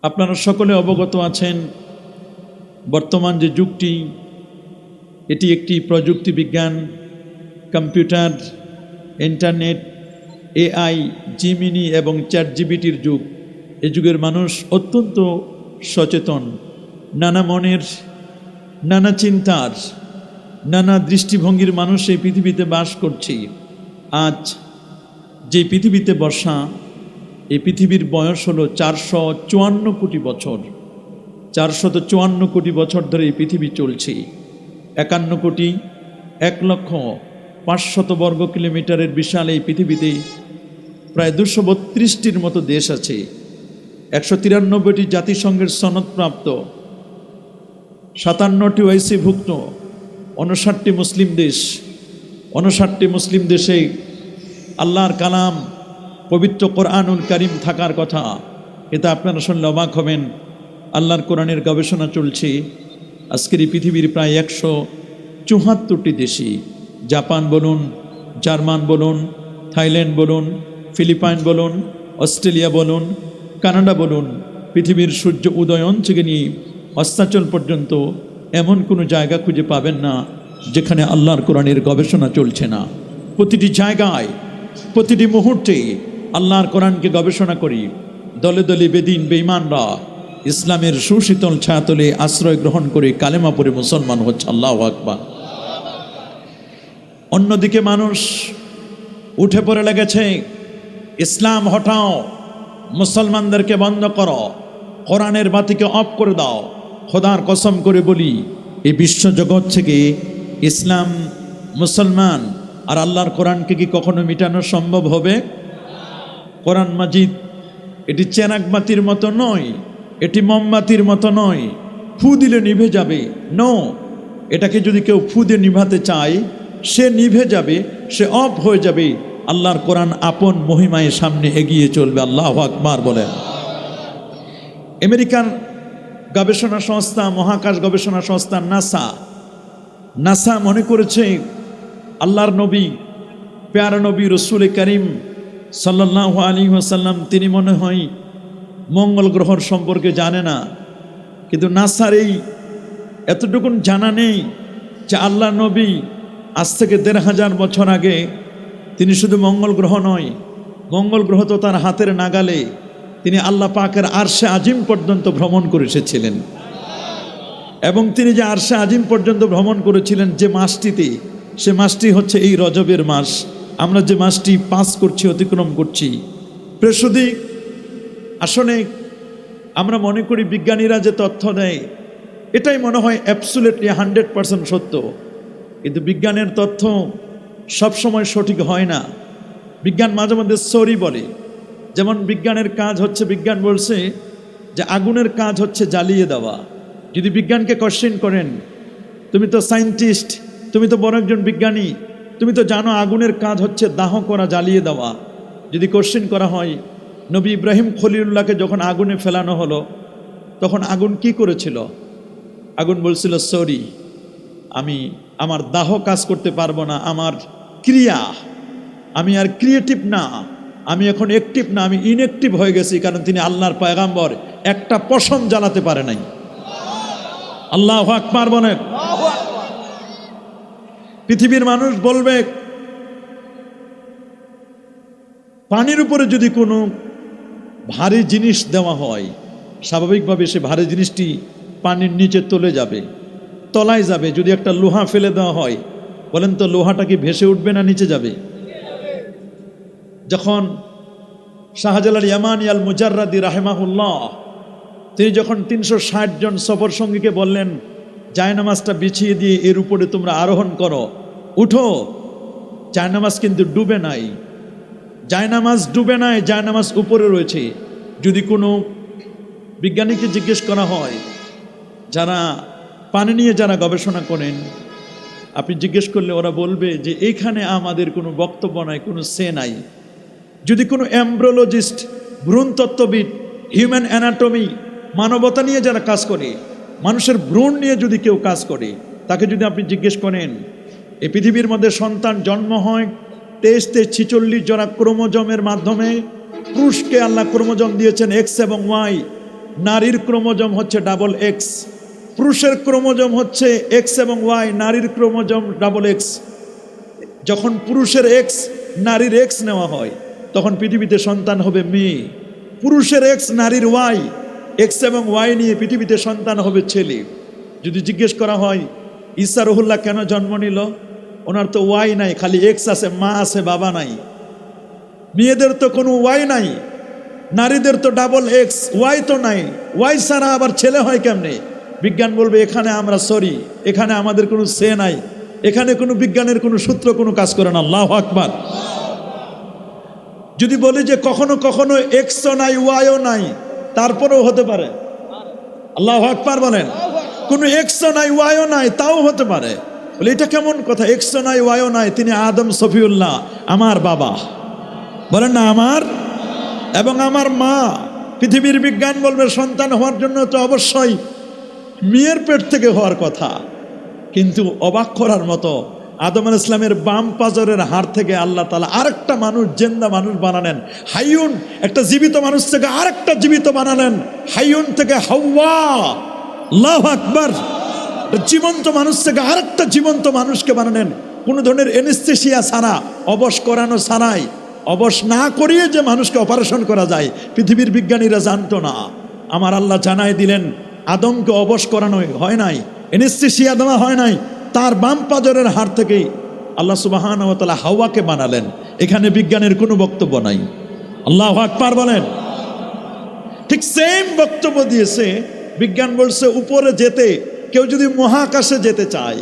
আপনারা সকলে অবগত আছেন, বর্তমান যে যুগটি এটি একটি প্রযুক্তি বিজ্ঞান, কম্পিউটার, ইন্টারনেট, এআই, জিমিনি এবং চ্যাট জিপিটির যুগ। এ যুগের মানুষ অত্যন্ত সচেতন, নানা মনের, নানা চিন্তার, নানা দৃষ্টিভঙ্গির মানুষ এই পৃথিবীতে বাস করছে। আজ যে পৃথিবীতে বসা, এই পৃথিবীর বয়স হলো 454 কোটি বছর। 454 কোটি বছর ধরে এই পৃথিবী চলছে। 51,01,05,000 বর্গ কিলোমিটারের বিশাল এই পৃথিবীতে প্রায় 232টির মতো দেশ আছে। 193টি জাতিসংঘের সনদপ্রাপ্ত, 57টি ওআইসিভুক্ত, 59টি মুসলিম দেশ। 59টি মুসলিম দেশে আল্লাহর কালাম পবিত্র কোরআনুল কারীম থাকার কথা। এটা আপনারা শুনলে অবাক হবেন। আল্লাহর কোরআনের গবেষণা চলছে আজকের এই পৃথিবীর প্রায় 174টি দেশে। জাপান বলুন, জার্মান বলুন, থাইল্যান্ড বলুন, ফিলিপাইন বলুন, অস্ট্রেলিয়া বলুন, কানাডা বলুন, পৃথিবীর সূর্য উদয়ন থেকে নিয়ে অস্তাচল পর্যন্ত এমন কোনো জায়গা খুঁজে পাবেন না যেখানে আল্লাহর কোরআনের গবেষণা চলছে না। প্রতিটি জায়গায়, প্রতিটি মুহূর্তে আল্লাহর কোরআনকে গবেষণা করি। দলে দলে বেদিন বেঈমানরা ইসলামের সুশীতল ছায়াতলে আশ্রয় গ্রহণ করে কালেমা পড়ে মুসলমান হচ্ছে। আল্লাহু আকবার। অন্যদিকে মানুষ উঠে পড়ে লেগেছে, ইসলাম হটাও, মুসলমানদেরকে বন্ধ করো, কোরআনের বাতিকে অফ করে দাও। খোদার কসম করে বলি, এই বিশ্বজগৎ থেকে ইসলাম, মুসলমান আর আল্লাহর কোরআনকে কি কখনো মিটানো সম্ভব হবে? কোরআন মাজিদ এটি চেরাগবাতির মতো নয়, এটি মোমবাতির মতো নয়, ফু দিলে নিভে যাবে। নো, এটাকে যদি কেউ ফু দিয়ে নিভাতে চায়, সে নিভে যাবে, সে অফ হয়ে যাবে। আল্লাহর কোরআন আপন মহিমায় সামনে এগিয়ে চলবে। আল্লাহু আকবার বলেন। আমেরিকার গবেষণা সংস্থা, মহাকাশ গবেষণা সংস্থা নাসা মনে করেছে আল্লাহর নবী, প্যারা নবী রসুল করিম সাল্লাল্লাহু আলাইহি ওয়াসাল্লাম তিনি মনে হয় মঙ্গল গ্রহর সম্পর্কে জানে না। কিন্তু নাসার এই এতটুকুন জানা নেই যে আল্লাহ নবী আজ থেকে 1500 বছর আগে তিনি শুধু মঙ্গল গ্রহ নয়, মঙ্গল গ্রহ তো তার হাতের নাগালে, তিনি আল্লাহ পাকের আরশে আজিম পর্যন্ত ভ্রমণ করে এসেছিলেন। এবং তিনি যে আরশে আজিম পর্যন্ত ভ্রমণ করেছিলেন যে মাসটিতে, সে মাসটি হচ্ছে এই রজবের মাস। আমরা যে মাসটি পাস করছি, অতিক্রম করছি। প্রেষদি আসলে আমরা মনে করি বিজ্ঞানীরা যে তথ্য দেয় এটাই মনে হয় অ্যাবসুলেটলি 100% সত্য, কিন্তু বিজ্ঞানের তথ্য সবসময় সঠিক হয় না। বিজ্ঞান মাঝে মধ্যে সরি বলে। যেমন বিজ্ঞানের কাজ হচ্ছে, বিজ্ঞান বলছে যে আগুনের কাজ হচ্ছে জ্বালিয়ে দেওয়া। যদি বিজ্ঞানকে কোশ্চেন করেন, তুমি তো সায়েন্টিস্ট, তুমি তো বড় একজন বিজ্ঞানী, তুমি তো জানো আগুনের কাজ হচ্ছে দাহ করা, জ্বালিয়ে দেওয়া। যদি কোশ্চেন করা হয়, নবী ইব্রাহিম খলিলুল্লাহকে যখন আগুনে ফেলানো হলো, তখন আগুন কি করেছিল? আগুন বলছিল সরি, আমার দাহ কাজ করতে পারবো না, আমার ক্রিয়া, আমি আর ক্রিয়েটিভ না, আমি এখন অ্যাক্টিভ না, আমি ইনঅ্যাক্টিভ হয়ে গেছি। কারণ তিনি আল্লাহর পয়গাম্বর, একটা পশম জ্বালাতে পারে নাই। আল্লাহু আকবার বলেন। পৃথিবীর মানুষ বলবে পানির উপরে যদি কোনো ভারী জিনিস দেওয়া হয়, স্বাভাবিকভাবে সে ভারী জিনিসটি পানির নিচে তলে যাবে, তলায় যাবে। যদি একটা লোহা ফেলে দেওয়া হয়, বলেন তো লোহাটা কি ভেসে উঠবে না নিচে যাবে? যখন শাহজালাল ইয়ামানি আল মুজাররাদি রাহিমাহুল্লাহ তিনি যখন 360 জন সফর সঙ্গীকে বললেন জায়নামাজটা বিছিয়ে দিয়ে এর উপরে তোমরা আরোহণ করো, উঠো, জায়নামাজ কিন্তু ডুবে নাই, জায়নামাজ ডুবে নাই, জায়নামাজ উপরে রয়েছে। যদি কোনো বিজ্ঞানীকে জিজ্ঞেস করা হয়, যারা পানি নিয়ে যারা গবেষণা করেন, আপনি জিজ্ঞেস করলে ওরা বলবে যে এইখানে আমাদের কোনো বক্তব্য নাই, কোনো সে নাই। যদি কোনো এমব্রিওলজিস্ট, ভ্রূণতত্ত্ববিদ, হিউম্যান অ্যানাটমি, মানবতা নিয়ে যারা কাজ করে, মানুষের ভ্রূণ নিয়ে যদি কেউ কাজ করে, তাকে যদি আপনি জিজ্ঞেস করেন এই পৃথিবীর মধ্যে সন্তান জন্ম হয় 23-46 জোড়া ক্রোমোজোমের মাধ্যমে, পুরুষকে আল্লাহ ক্রোমোজোম দিয়েছেন এক্স এবং ওয়াই, নারীর ক্রোমোজোম হচ্ছে ডাবল এক্স, পুরুষের ক্রোমোজোম হচ্ছে এক্স এবং ওয়াই, নারীর ক্রোমোজোম ডাবল এক্স। যখন পুরুষের এক্স নারীর এক্স নেওয়া হয় তখন পৃথিবীতে সন্তান হবে মেয়ে। পুরুষের এক্স নারীর ওয়াই, এক্স এবং ওয়াই নিয়ে পৃথিবীতে সন্তান হবে ছেলে। যদি জিজ্ঞেস করা হয় ঈসা রুহুল্লাহ কেন জন্ম নিল, ওনার তো ওয়াই নাই, খালি এক্স আছে, মা আছে, বাবা নাই। মেয়েদের তো কোনো ওয়াই নাই, নারীদের তো ডাবল এক্স, ওয়াই তো নাই। ওয়াই ছাড়া আবার ছেলে হয় কেমনে? বিজ্ঞান বলবে এখানে আমরা সরি, এখানে আমাদের কোনো সে নাই, এখানে কোনো বিজ্ঞানের কোনো সূত্র কোনো কাজ করে না। আল্লাহু আকবার। যদি বলি যে কখনো কখনো এক্সও নাই ওয়াইও নাই, তারপরেও হতে পারে। আল্লাহু আকবার বলেন। কোনো এক্সও নাই ওয়াইও নাই, তাও হতে পারে। বলে এটা কেমন কথা, এক্সও নাই ওয়াইও নাই, তিনি আদম সফিউল্লাহ আমার বাবা, বলেন না আমার এবং আমার মা। পৃথিবীর বিজ্ঞান বলবে সন্তান হওয়ার জন্য তো অবশ্যই মেয়ের পেট থেকে হওয়ার কথা, কিন্তু অবাক করার মতো আদম আলাইহিস ইসলামের বাম পাজরের হাড় থেকে আল্লাহ তাআলা আরেকটা মানুষ, জিন্দা মানুষ বানালেন। হাইয়ুন, একটা জীবিত মানুষ থেকে আরেকটা জীবিত বানালেন। হাইয়ুন থেকে হাওয়া, আল্লাহু আকবার। জীবন্ত মানুষ থেকে আরেকটা জীবন্ত মানুষকে বানালেন, কোনো ধরনের এনেস্থেসিয়া ছাড়া, অবশ করানো ছাড়াই। অবশ না করিয়ে যে মানুষকে অপারেশন করা যায় পৃথিবীর বিজ্ঞানীরা জানতো না। আমার আল্লাহ জানাই দিলেন আদমকে অবশ করানো হয় নাই, এনেস্থেসিয়া দেওয়া হয় নাই, তার বাম পাজরের হাড় থেকেই আল্লাহ সুবহানাহু ওয়া তাআলা হাওয়াকে বানালেন। এখানে বিজ্ঞানের কোনো বক্তব্য নাই। আল্লাহু আকবার বলেন। ঠিক সেম বক্তব্য দিয়েছে বিজ্ঞান, বলছে উপরে যেতে কেউ যদি মহাকাশে যেতে চায়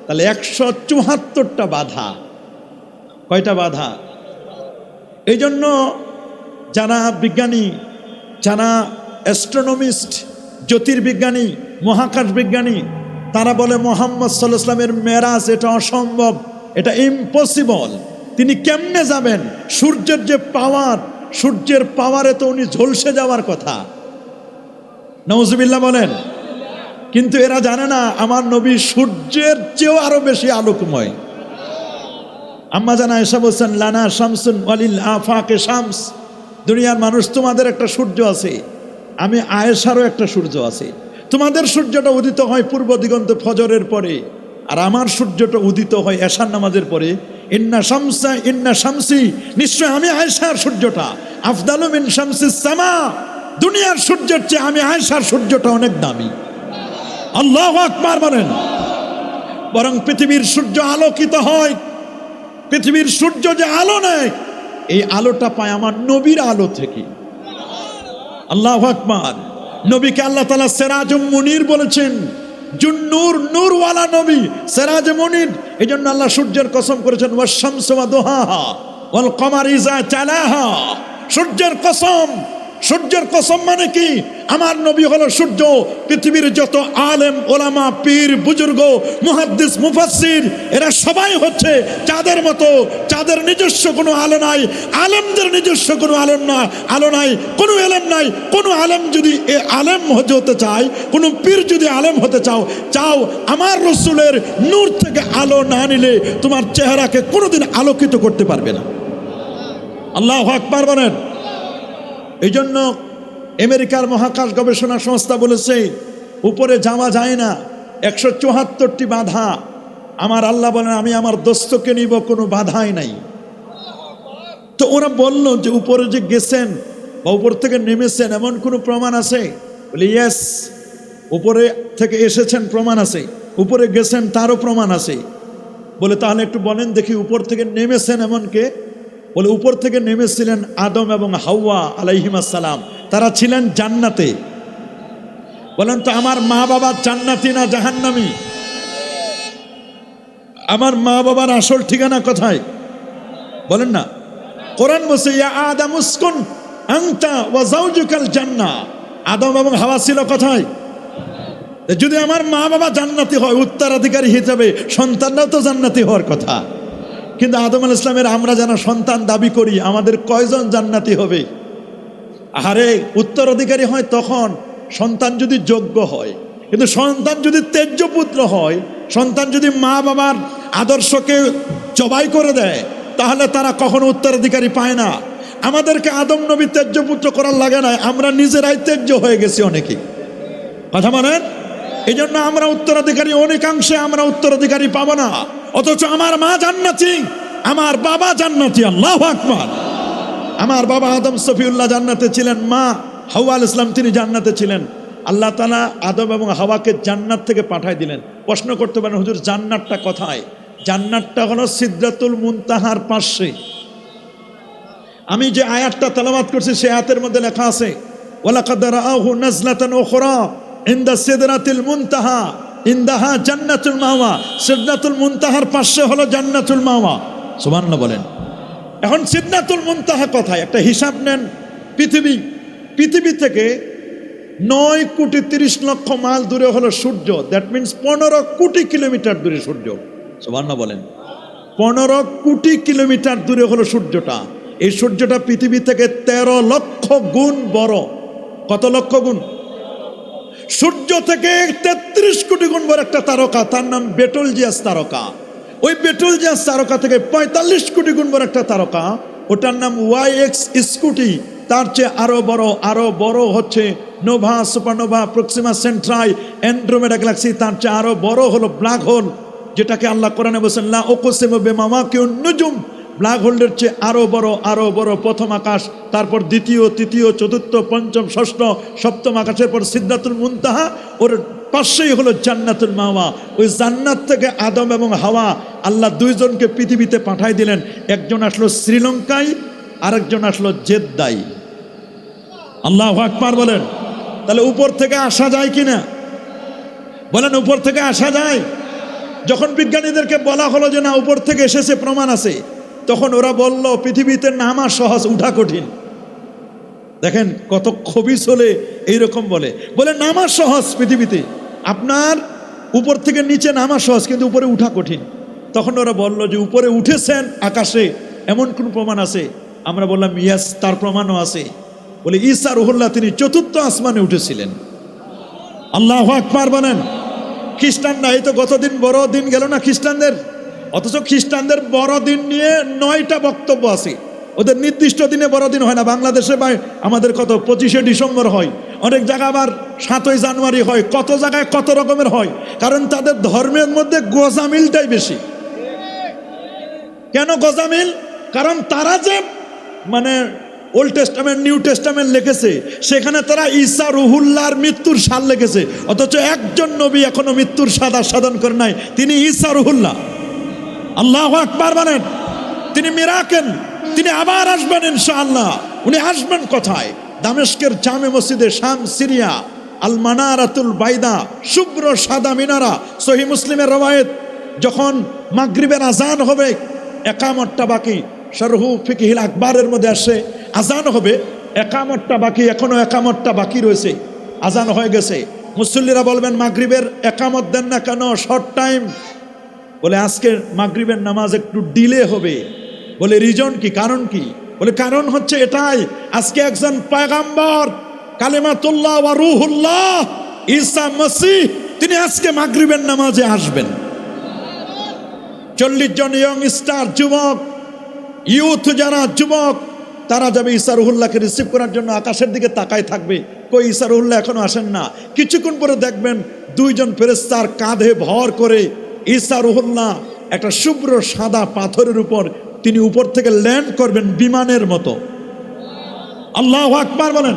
তাহলে 174টা বাধা। কয়টা বাধা? এই জন্য যারা বিজ্ঞানী, যারা অ্যাস্ট্রোনমিস্ট, জ্যোতির্বিজ্ঞানী, মহাকাশ বিজ্ঞানী, তারা বলে মুহাম্মদ সাল্লাল্লাহু আলাইহি ওয়াসাল্লামের মেরাজ এটা অসম্ভব, এটা ইম্পসিবল। তিনি কেমনে যাবেন? সূর্যের যে পাওয়ার, সূর্যের পাওয়ারে তো উনি ঝলসে যাওয়ার কথা। নাউজুবিল্লাহ বলেন। কিন্তু এরা জানে না আমার নবী সূর্যের চেয়েও আরো বেশি আলোকময়। আম্মা জানা আয়েশা বলছেন লানা শামসুন ওয়ালিল আফাকে শামস, দুনিয়ার মানুষ তোমাদের একটা সূর্য আছে, আমি আয়েশারও একটা সূর্য আছে। তোমাদের সূর্যটা উদিত হয় পূর্ব দিগন্তে ফজরের পরে, আর আমার সূর্যটা উদিত হয় এশার নামাজের পরে। ইন্না শামসি, নিশ্চয় আমি আয়েশার সূর্যটা আফদালু মিন শামসিস সামা, দুনিয়ার সূর্যের চেয়ে আমি আয়েশার সূর্যটা অনেক দামি। আল্লাহু আকবার বলেন। বরং পৃথিবীর সূর্য আলোকিত হয়, পৃথিবীর সূর্য যে আলো নেয় এই আলোটা পায় আমার নবীর আলো থেকে। আল্লাহু আকবার। নবীকে আল্লাহ তাআলা সিরাজুম মুনির বলেছেন, জুন্নুর, নূরওয়ালা নবী, সিরাজ মুনির। এই জন্য আল্লাহ সূর্যের কসম করেছেন ওয়াশ শামসু ওয়া দুহাহা ওয়াল কমার ইযা তালাহা। সূর্যের কসম, সূর্যের কসম মানে কি? আমার নবী হলো সূর্য। পৃথিবীর যত আলেম, ওলামা, পীর, বুজুর্গ, মুহাদ্দিস, মুফাসসির, এরা সবাই হচ্ছে চাঁদের মতো। চাঁদের নিজস্ব কোনো আলো নাই, আলেমদের নিজস্ব কোনো আলো নাই, কোনো এলেম নাই। কোনো আলেম যদি আলেম হতে চায়, কোনো পীর যদি আলেম হতে চাও আমার রসুলের নূর থেকে আলো না নিলে তোমার চেহারাকে কোনোদিন আলোকিত করতে পারবে না। আল্লাহু আকবার বলেন। এই জন্য আমেরিকার মহাকাশ গবেষণা সংস্থা বলেছে উপরে যাওয়া যায় না, 174টি বাধা। আমার আল্লাহ বলেন আমি আমার দোস্তকে নিব, কোনো বাধাই নাই। তো ওরা বলল যে উপরে যে গেছেন বা উপর থেকে নেমেছেন এমন কোনো প্রমাণ আছে? বলে ইয়েস, উপরে থেকে এসেছেন প্রমাণ আছে, উপরে গেছেন তারও প্রমাণ আছে। বলে তাহলে একটু বলেন দেখি উপর থেকে নেমেছেন এমন কে? বলে উপর থেকে নেমেছিলেন আদম এবং হাওয়া আলাইহিমাস সালাম, তারা ছিলেন জান্নাতে। বলেন তো আমার মা বাবা জান্নাতি না জাহান্নামী? আমার মা বাবার আসল ঠিকানা কোথায় বলেন না? কোরআন বলছে ইয়া আদম উসকুন আনতা ওয়া যাওজুকাল জান্নাহ। আদম এবং হাওয়া ছিল কোথায়? যদি আমার মা বাবা জান্নাতি হয়, উত্তরাধিকারী হিসেবে সন্তানরাও তো জান্নাতি হওয়ার কথা। কিন্তু আদম আলাইহিস সালামের আমরা যারা সন্তান দাবি করি, আমাদের কয়জন জান্নাতি হবে? আরে উত্তরাধিকারী হয় তখন সন্তান যদি যোগ্য হয়, কিন্তু সন্তান যদি ত্যায্য পুত্র হয়, সন্তান যদি মা বাবার আদর্শকে জবাই করে দেয়, তাহলে তারা কখনো উত্তরাধিকারী পায় না। আমাদেরকে আদম নবী ত্যায্য পুত্র করার লাগে না, আমরা নিজেরাই ত্যায্য হয়ে গেছি অনেকেই। কথা মানেন? এই জন্য আমরা উত্তরাধিকারী, অনেকাংশে আমরা উত্তরাধিকারী পাবো না। অথচ আমার মা জান্নাতি, আমার বাবা জান্নাতি। আল্লাহু আকবার। আমার বাবা আদম সফিউল্লাহ জান্নাতে ছিলেন, মা হাওয়া আলাইহিস সালাম তিনি জান্নাতে ছিলেন। আল্লাহ তাআলা আদম এবং হাওয়াকে জান্নাত থেকে পাঠায় দিলেন। প্রশ্ন করতে পারেন, হুজুর জান্নাতটা কোথায়? জান্নাতটা হলো সিদরাতুল মুনতাহার পাশে। আমি যে আয়াতটা তেলাওয়াত করছি সেই আয়াতের মধ্যে লেখা আছে, ওয়ালাকাদ রাআহু নাজলাতান উখরা ইনদা সিদরাতিল মুনতাহা ইনদাহা জান্নাতুল মাওয়া। সিদরাতুল মুনতাহার পাশে হলো জান্নাতুল মাওয়া। সুবহানাল্লাহ বলেন। এখন সিদরাতুল মুনতাহা কোথায়? একটা হিসাব নেন। পৃথিবী থেকে 9,30,00,000 মাইল দূরে হলো সূর্য। দ্যাট মিনস 15 কোটি কিলোমিটার দূরে সূর্য। সুবহানাল্লাহ বলেন। 15 কোটি কিলোমিটার দূরে হলো সূর্যটা। এই সূর্যটা পৃথিবী থেকে 13 লক্ষ গুণ বড়। কত লক্ষ গুণ? সূর্য থেকে 33 কোটি গুণ বড় একটা তারকা, তার নাম বেটলজিয়াস তারকা। ওই বেটলজিয়াস তারকা থেকে 45 কোটি গুণ বড় একটা তারকা, ওটার নাম ওয়াইএক্স স্কুটি। তার চেয়ে আরো বড় হচ্ছে Nova, supernova, Proxima Centauri, Andromeda Galaxy. তার চেয়ে আরো বড় হলো ব্ল্যাক হোল, যেটাকে আল্লাহ কোরআনে বলেছেন লা উকসিমু বিমাওয়াকিউন নুজুম। ব্ল্যাক হোলের চেয়ে আরো বড় প্রথম আকাশ, তারপর দ্বিতীয়, তৃতীয়, চতুর্থ, পঞ্চম, ষষ্ঠ, সপ্তম আকাশের পর সিদরাতুল মুনতাহা। ওর পাশেই হলো জান্নাতুল মাওয়া। ওই জান্নাত থেকে আদম এবং হাওয়া আল্লাহ দুইজনকে পৃথিবীতে পাঠাই দিলেন। একজন আসলো শ্রীলঙ্কায়, আরেকজন আসলো জেদ্দায়। আল্লাহু আকবার বলেন। তাহলে উপর থেকে আসা যায় কিনা বলেন? উপর থেকে আসা যায়। যখন বিজ্ঞানীদেরকে বলা হলো যে না উপর থেকে এসেছে, প্রমাণ আছে, তখন ওরা বলল পৃথিবীতে নামা সহজ, উঠা কঠিন। দেখেন কত খবিস হলে এইরকম বলে নামা সহজ পৃথিবীতে, আপনার উপর থেকে নিচে নামা সহজ, কিন্তু উপরে উঠা কঠিন। তখন ওরা বলল যে উপরে উঠেছেন আকাশে, এমন কোন প্রমাণ আছে? আমরা বললাম ইয়াস, তার প্রমাণও আছে। বলে ঈসা রুহুল্লাহ তিনি 4th আসমানে উঠেছিলেন। আল্লাহু আকবার বলেন। খ্রিস্টানরা এই তো গতদিন বড় দিন গেল না খ্রিস্টানদের, অথচ খ্রিস্টানদের বড়দিন নিয়ে 9টা বক্তব্য আছে। ওদের নির্দিষ্ট দিনে বড়দিন হয় না। বাংলাদেশে বা আমাদের কত 25শে ডিসেম্বর হয়, অনেক জায়গায় আবার 7ই জানুয়ারি হয়, কত জায়গায় কত রকমের হয়। কারণ তাদের ধর্মের মধ্যে গোজামিলটাই বেশি। কেন গোজামিল? কারণ তারা যে মানে ওল্ড টেস্টামেন্ট, নিউ টেস্টামেন্ট লিখেছে, সেখানে তারা ঈসা রুহুল্লাহর মৃত্যুর সাল লিখেছে, অথচ একজন নবী এখনো মৃত্যুর স্বাদ আস্বাদন করে নাই, তিনি ঈসা রুহুল্লাহ। আল্লাহু আকবার বলেন। তিনি মিরাকেল, তিনি আবার আসবেন ইনশাআল্লাহ। উনি আসবেন কোথায়? দামেস্কের জামে মসজিদে, শাম সিরিয়া, আল মানারাতুল বাইদা, শুভ্র সাদা মিনারা। সহিহ মুসলিমের রওয়ায়েত, যখন মাগরিবের আজান হবে, একামতটা বাকি। শরহু ফিকহিল আকবারের মধ্যে আসে আজান হবে, একামতটা বাকি, এখনো একামতটা বাকি রয়েছে। আজান হয়ে গেছে, মুসল্লিরা বলবেন মাগরিবের একামত দেন না কেন, শর্ট টাইম। বলে আজকে মাগরিবের নামাজ একটু ডিলে হবে। বলে রিজন কি, কারণ কি? বলে কারণ হচ্ছে এটাই, আজকে একজন পয়গাম্বর কালিমাতুল্লাহ ওয়া রূহুল্লাহ ঈসা মসিহ তিনি আজকে মাগরিবের নামাজে আসবেন। 40 জন ইয়ং স্টার যুবক, ইউথ যারা যুবক, তারা যাবে ঈসা রুহুল্লাহকে রিসিভ করার জন্য। আকাশের দিকে তাকায় থাকবে, কই ঈসা রুহুল্লাহ এখনো আসেন না। কিছুক্ষণ পরে দেখবেন 2 জন ফেরেশতার কাঁধে ভর করে ঈসা রুহুল্লাহ একটা শুভ্র সাদা পাথরের উপর তিনি উপর থেকে ল্যান্ড করবেন বিমানের মতো। আল্লাহু আকবার বলেন।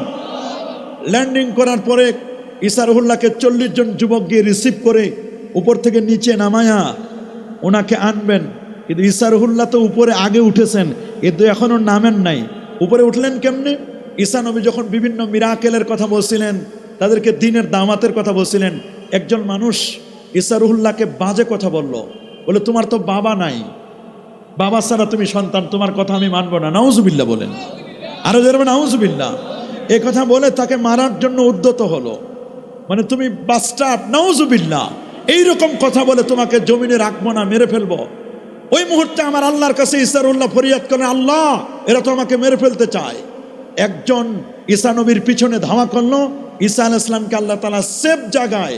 ল্যান্ডিং করার পরে ঈসা রুহুল্লাহকে 40 জন যুবক গিয়ে রিসিভ করে উপর থেকে নিচে নামায়া ওনাকে আনবেন। কিন্তু ঈসা রুহুল্লাহ তো উপরে আগে উঠেছেন, কিন্তু এখনো নামেন নাই। উপরে উঠলেন কেমনে? ঈসা নবী যখন বিভিন্ন মিরাকেলের কথা বলছিলেন, তাদেরকে দ্বীনের দাওয়াতের কথা বলছিলেন, একজন মানুষ ঈসা রুহুল্লাহকে বাজে কথা বলে তোমার তো বাবা নাই, বাবা ছাড়া তুমি সন্তান, তোমার কথা আমি মানব না। নাউজুবিল্লাহ বলেন, আরো যারা নাউজুবিল্লাহ। এই কথা বলে তাকে মারার জন্য উদ্যত হলো, মানে তুমি বাস্টার্ড, নাউজুবিল্লাহ। এইরকম কথা বলে তোমাকে জমিনে রাখবো না, মেরে ফেলবো। ওই মুহূর্তে আমার আল্লাহর কাছে ঈসা রুহুল্লাহ ফরিয়াদ করেন, আল্লাহ এরা তো আমাকে মেরে ফেলতে চায়। একজন ঈসা নবীর পিছনে ধাওয়া করলো। ঈসা আলাইহিস সালামকে আল্লাহ তাআলা সেফ জায়গায়,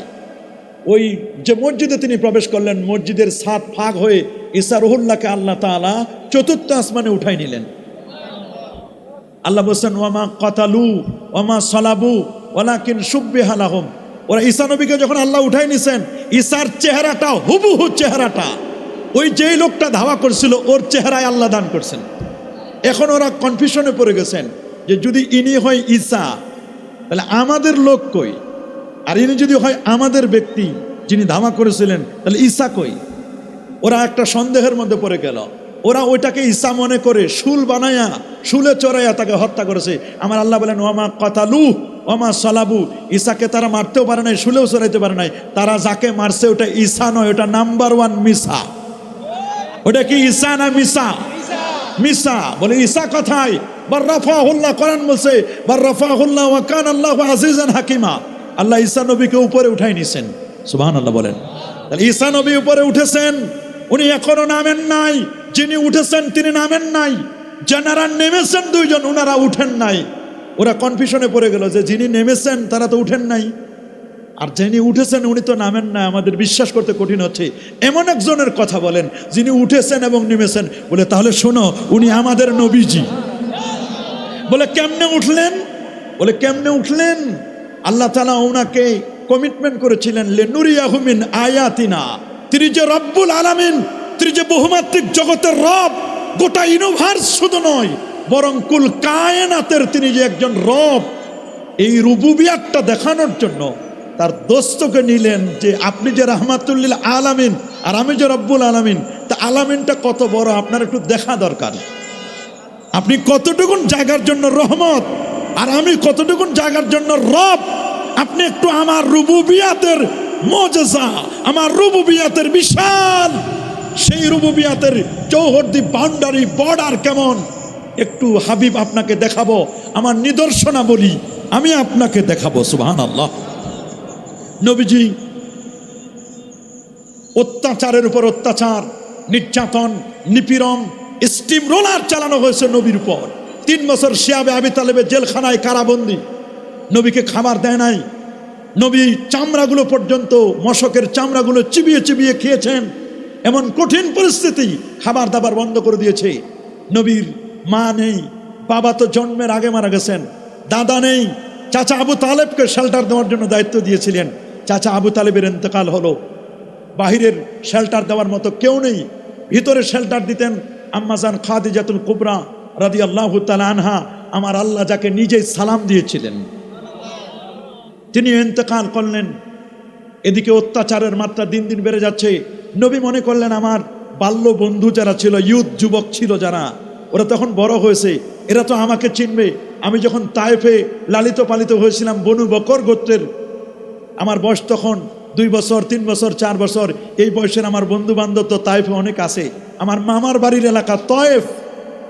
ওই যে মসজিদে তিনি প্রবেশ করলেন, মসজিদের ছাদ ফাঁক হয়ে ঈসা রুহুল্লাহকে আল্লাহ তাআলা 4th আসমানে উঠাই নিলেন। আল্লাহ বলছেন ওয়ামা কাতালু ওয়ামা সালাবু ওয়ালাকিন শুব্বিহা লাহুম। ওরা ঈসা নবীকে যখন আল্লাহ উঠাই নিছেন, ঈসার চেহারাটা হুবহু চেহারাটা ওই যেই লোকটা ধাওয়া করছিল ওর চেহারায় আল্লাহ দান করছেন। এখন ওরা কনফিউশনে পড়ে গেছেন যে যদি ইনি হয় ঈসা তাহলে আমাদের লোক কই, আর ইনি যদি হয় আমাদের ব্যক্তি যিনি ধাওয়া করেছিলেন তাহলে ঈসা কই। ওরা একটা সন্দেহের মধ্যে পড়ে গেল। ওরা ওইটাকে ঈসা মনে করে শুল বানায়া শুলে চড়াইয়া তাকে হত্যা করেছে। আমার আল্লাহ বলেন ওয়ামা কাতালু ওয়ামা সালাবু, ঈসাকে তারা মারতেও পারে নাই, শুলেও চড়াইতে পারে নাই। তারা যাকে মারছে ওটা ঈসা নয়, ওটা নাম্বার 1 মিসা। ওটা কি ঈসা না মিসা? মিসা। বলে ঈসা কথায় বার রাফাহুল্লাহ, কোরআন বলছে বার রাফাহুল্লাহ ওয়া কানা আল্লাহু আজিজান হাকিমা। আল্লাহ ঈসা নবীকে উপরে উঠাই নিছেন, সুবহানাল্লাহ বলেন। তাহলে ঈসা নবী উপরে উঠেছেন, উনি এখনো নামেন নাই। যিনি উঠেছেন তিনি নামেন নাই। যারা নেমেছেন দুইজন, ওনারা উঠেন নাই। ওরা কনফিউশনে পড়ে গেল যে যিনি নেমেছেন তারা তো উঠেন নাই, আর যিনি উঠেছেন উনি তো নামেন না। আমাদের বিশ্বাস করতে কঠিন হচ্ছে। এমন একজনের কথা বলেন যিনি উঠেছেন এবং নেমেছেন। বলে তাহলে শোনো, উনি আমাদের নবীজি। বলে কেমনে উঠলেন? বলে কেমনে উঠলেন? আল্লাহ তাআলা ওনাকে কমিটমেন্ট করেছিলেন লিনুরিয়াহু মিন আয়াতিনা। তিনি যে রব্বুল আলামিন, তিনি যে বহুমাত্রিক জগতের রব, গোটা ইউনিভার্স শুধু নয় বরং কুল কায়নাতের তিনি যে একজন রব, এই রুবুবিয়াতটা দেখানোর জন্য তার দোস্তকে নিলেন যে আপনি যে রাহমাতুল্লিল আলামিন আর আমি যে রব্বুল আলামিন, তা আলামিনটা কত বড় আপনার একটু দেখা দরকার। আপনি কতটুকুন জায়গার জন্য রহমত আর আমি কতটুকুন জায়গার জন্য রব, আপনি একটু আমার রুবুবিয়াতের মুজিজা, আমার রুবুবিয়াতের বিশাল সেই রুবুবিয়াতের চৌহদ্দি বাউন্ডারি বর্ডার কেমন একটু হাবিব আপনাকে দেখাবো, আমার নিদর্শনাবলী আমি আপনাকে দেখাবো। সুবহানাল্লাহ। নবীজি অত্যাচারের উপর অত্যাচার, নির্যাতন, নিপীড়ন, স্টিম রোলার চালানো হয়েছে নবীর উপর। 3 বছর শিয়াবে আবি তালেবের জেলখানায় কারাবন্দি। নবীকে খাবার দেয় নাই। নবী চামড়াগুলো পর্যন্ত, মশকের চামড়াগুলো চিবিয়ে চিবিয়ে খেয়েছেন। এমন কঠিন পরিস্থিতি, খাবার দাবার বন্ধ করে দিয়েছে। নবীর মা নেই, বাবা তো জন্মের আগে মারা গেছেন। দাদা নেই। চাচা আবু তালেবকে শেল্টার দেওয়ার জন্য দায়িত্ব দিয়েছিলেন। চাচা আবু তালেবের ইন্তেকাল হলো। বাহিরের শেল্টার দেওয়ার মতো কেউ নেই। ভিতরে শেল্টার দিতেন আম্মাজান খাদিজাতুল কুবরা রাদিয়াল্লাহু তাআলা আনহা। আমার আল্লাহ যাকে নিজেই সালাম দিয়েছিলেন, তিনি ইন্তেকাল করলেন। এদিকে অত্যাচারের মাত্রা দিন দিন বেড়ে যাচ্ছে। নবী মনে করলেন আমার বাল্য বন্ধু যারা ছিল, ইউথ যুবক ছিল যারা, ওরা তখন বড় হয়েছে, এরা তো আমাকে চিনবে। আমি যখন তায়েফে লালিত পালিত হয়েছিলাম বনু বকর গোত্রের, আমার বয়স তখন 2 বছর 3 বছর 4 বছর। এই বয়সের আমার বন্ধু বান্ধব তো তায়েফে অনেক আছে। আমার মামার বাড়ির এলাকা তায়েফ।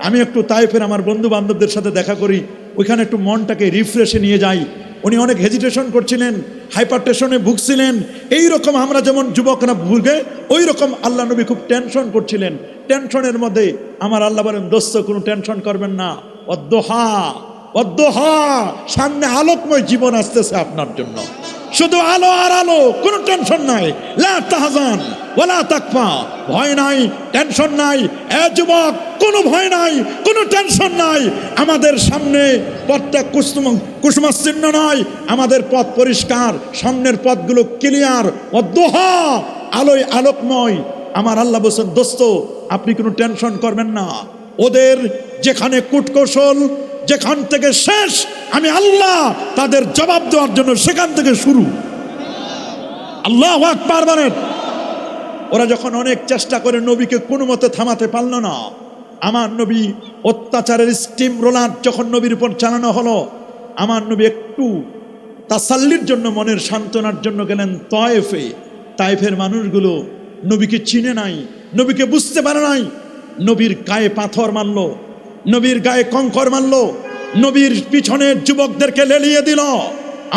আমি একটু তায়েফের আমার বন্ধু বান্ধবদের সাথে দেখা করি, ওইখানে একটু মনটাকে রিফ্রেশে নিয়ে যাই। উনি অনেক হেজিটেশন করছিলেন, হাইপার টেনশনে ভুগছিলেন। এইরকম আমরা যেমন যুবকরা ভুগে, ওই রকম আল্লাহ নবী খুব টেনশন করছিলেন। টেনশনের মধ্যে আমার আল্লাহ বলেন দোস্ত কোনো টেনশন করবেন না, অদ্দোহা অদ্দোহা, সামনে আলোকময় জীবন আসতেছে আপনার জন্য, শুধু আলো আর আলো, কোনো টেনশন নাই। লা তাহজান ওয়ালা তাকফা, ভয় নাই, টেনশন নাই। এ যুবক, কোনো ভয় নাই, কোনো টেনশন নাই। আমাদের সামনে পথটা কুসুমাচ্ছিন্ন নয়, আমাদের পথ পরিষ্কার, সামনের পথগুলো ক্লিয়ার। অদ্দোহা, আলোয় আলোকময়। আমার আল্লাহ বলছেন দোস্ত আপনি কোনো টেনশন করবেন না। ওদের যেখানে কূটকৌশল যেখান থেকে শেষ, আমি আল্লাহ তাদের জবাব দেওয়ার জন্য সেখান থেকে শুরু। আল্লাহু আকবার বলেন। ওরা যখন অনেক চেষ্টা করে নবীকে কোনো মতে থামাতে পারল না, আমার নবী অত্যাচারের স্টিম রোলার যখন নবীর উপর চালানো হলো, আমার নবী একটু তাসাল্লির জন্য, মনের সান্ত্বনার জন্য গেলেন তায়েফে। তায়েফের মানুষগুলো নবীকে চিনে নাই, নবীকে বুঝতে পারে নাই। নবীর গায়ে পাথর মারলো, নবীর গায়ে কঙ্কর মারলো, নবীর পিছনের যুবকদেরকে লেলিয়ে দিল।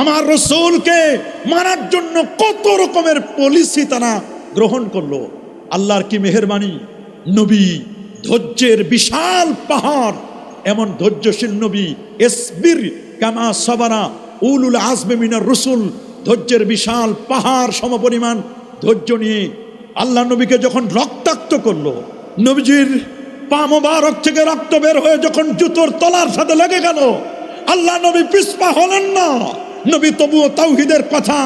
আমার রাসূলকে মারার জন্য কত রকমের পলিসি তারা গ্রহণ করলো। আল্লাহর কি মেহেরবানি, নবী ধৈর্যের বিশাল পাহাড়, এমন ধৈর্যশীল নবী। ইসবির কামা সাবারা উলুল আজমি মিনার রসুল, ধৈর্যের বিশাল পাহাড় সমপরিমাণ ধৈর্য নিয়ে আল্লাহ নবীকে যখন রক্তাক্ত করলো, নবীজির পা মোবারক থেকে রক্ত বের হয়ে যখন জুতোর তলার সাথে লেগে গেল, আল্লাহ নবী পিছপা হলেন না। নবী তবুও তাওহীদের কথা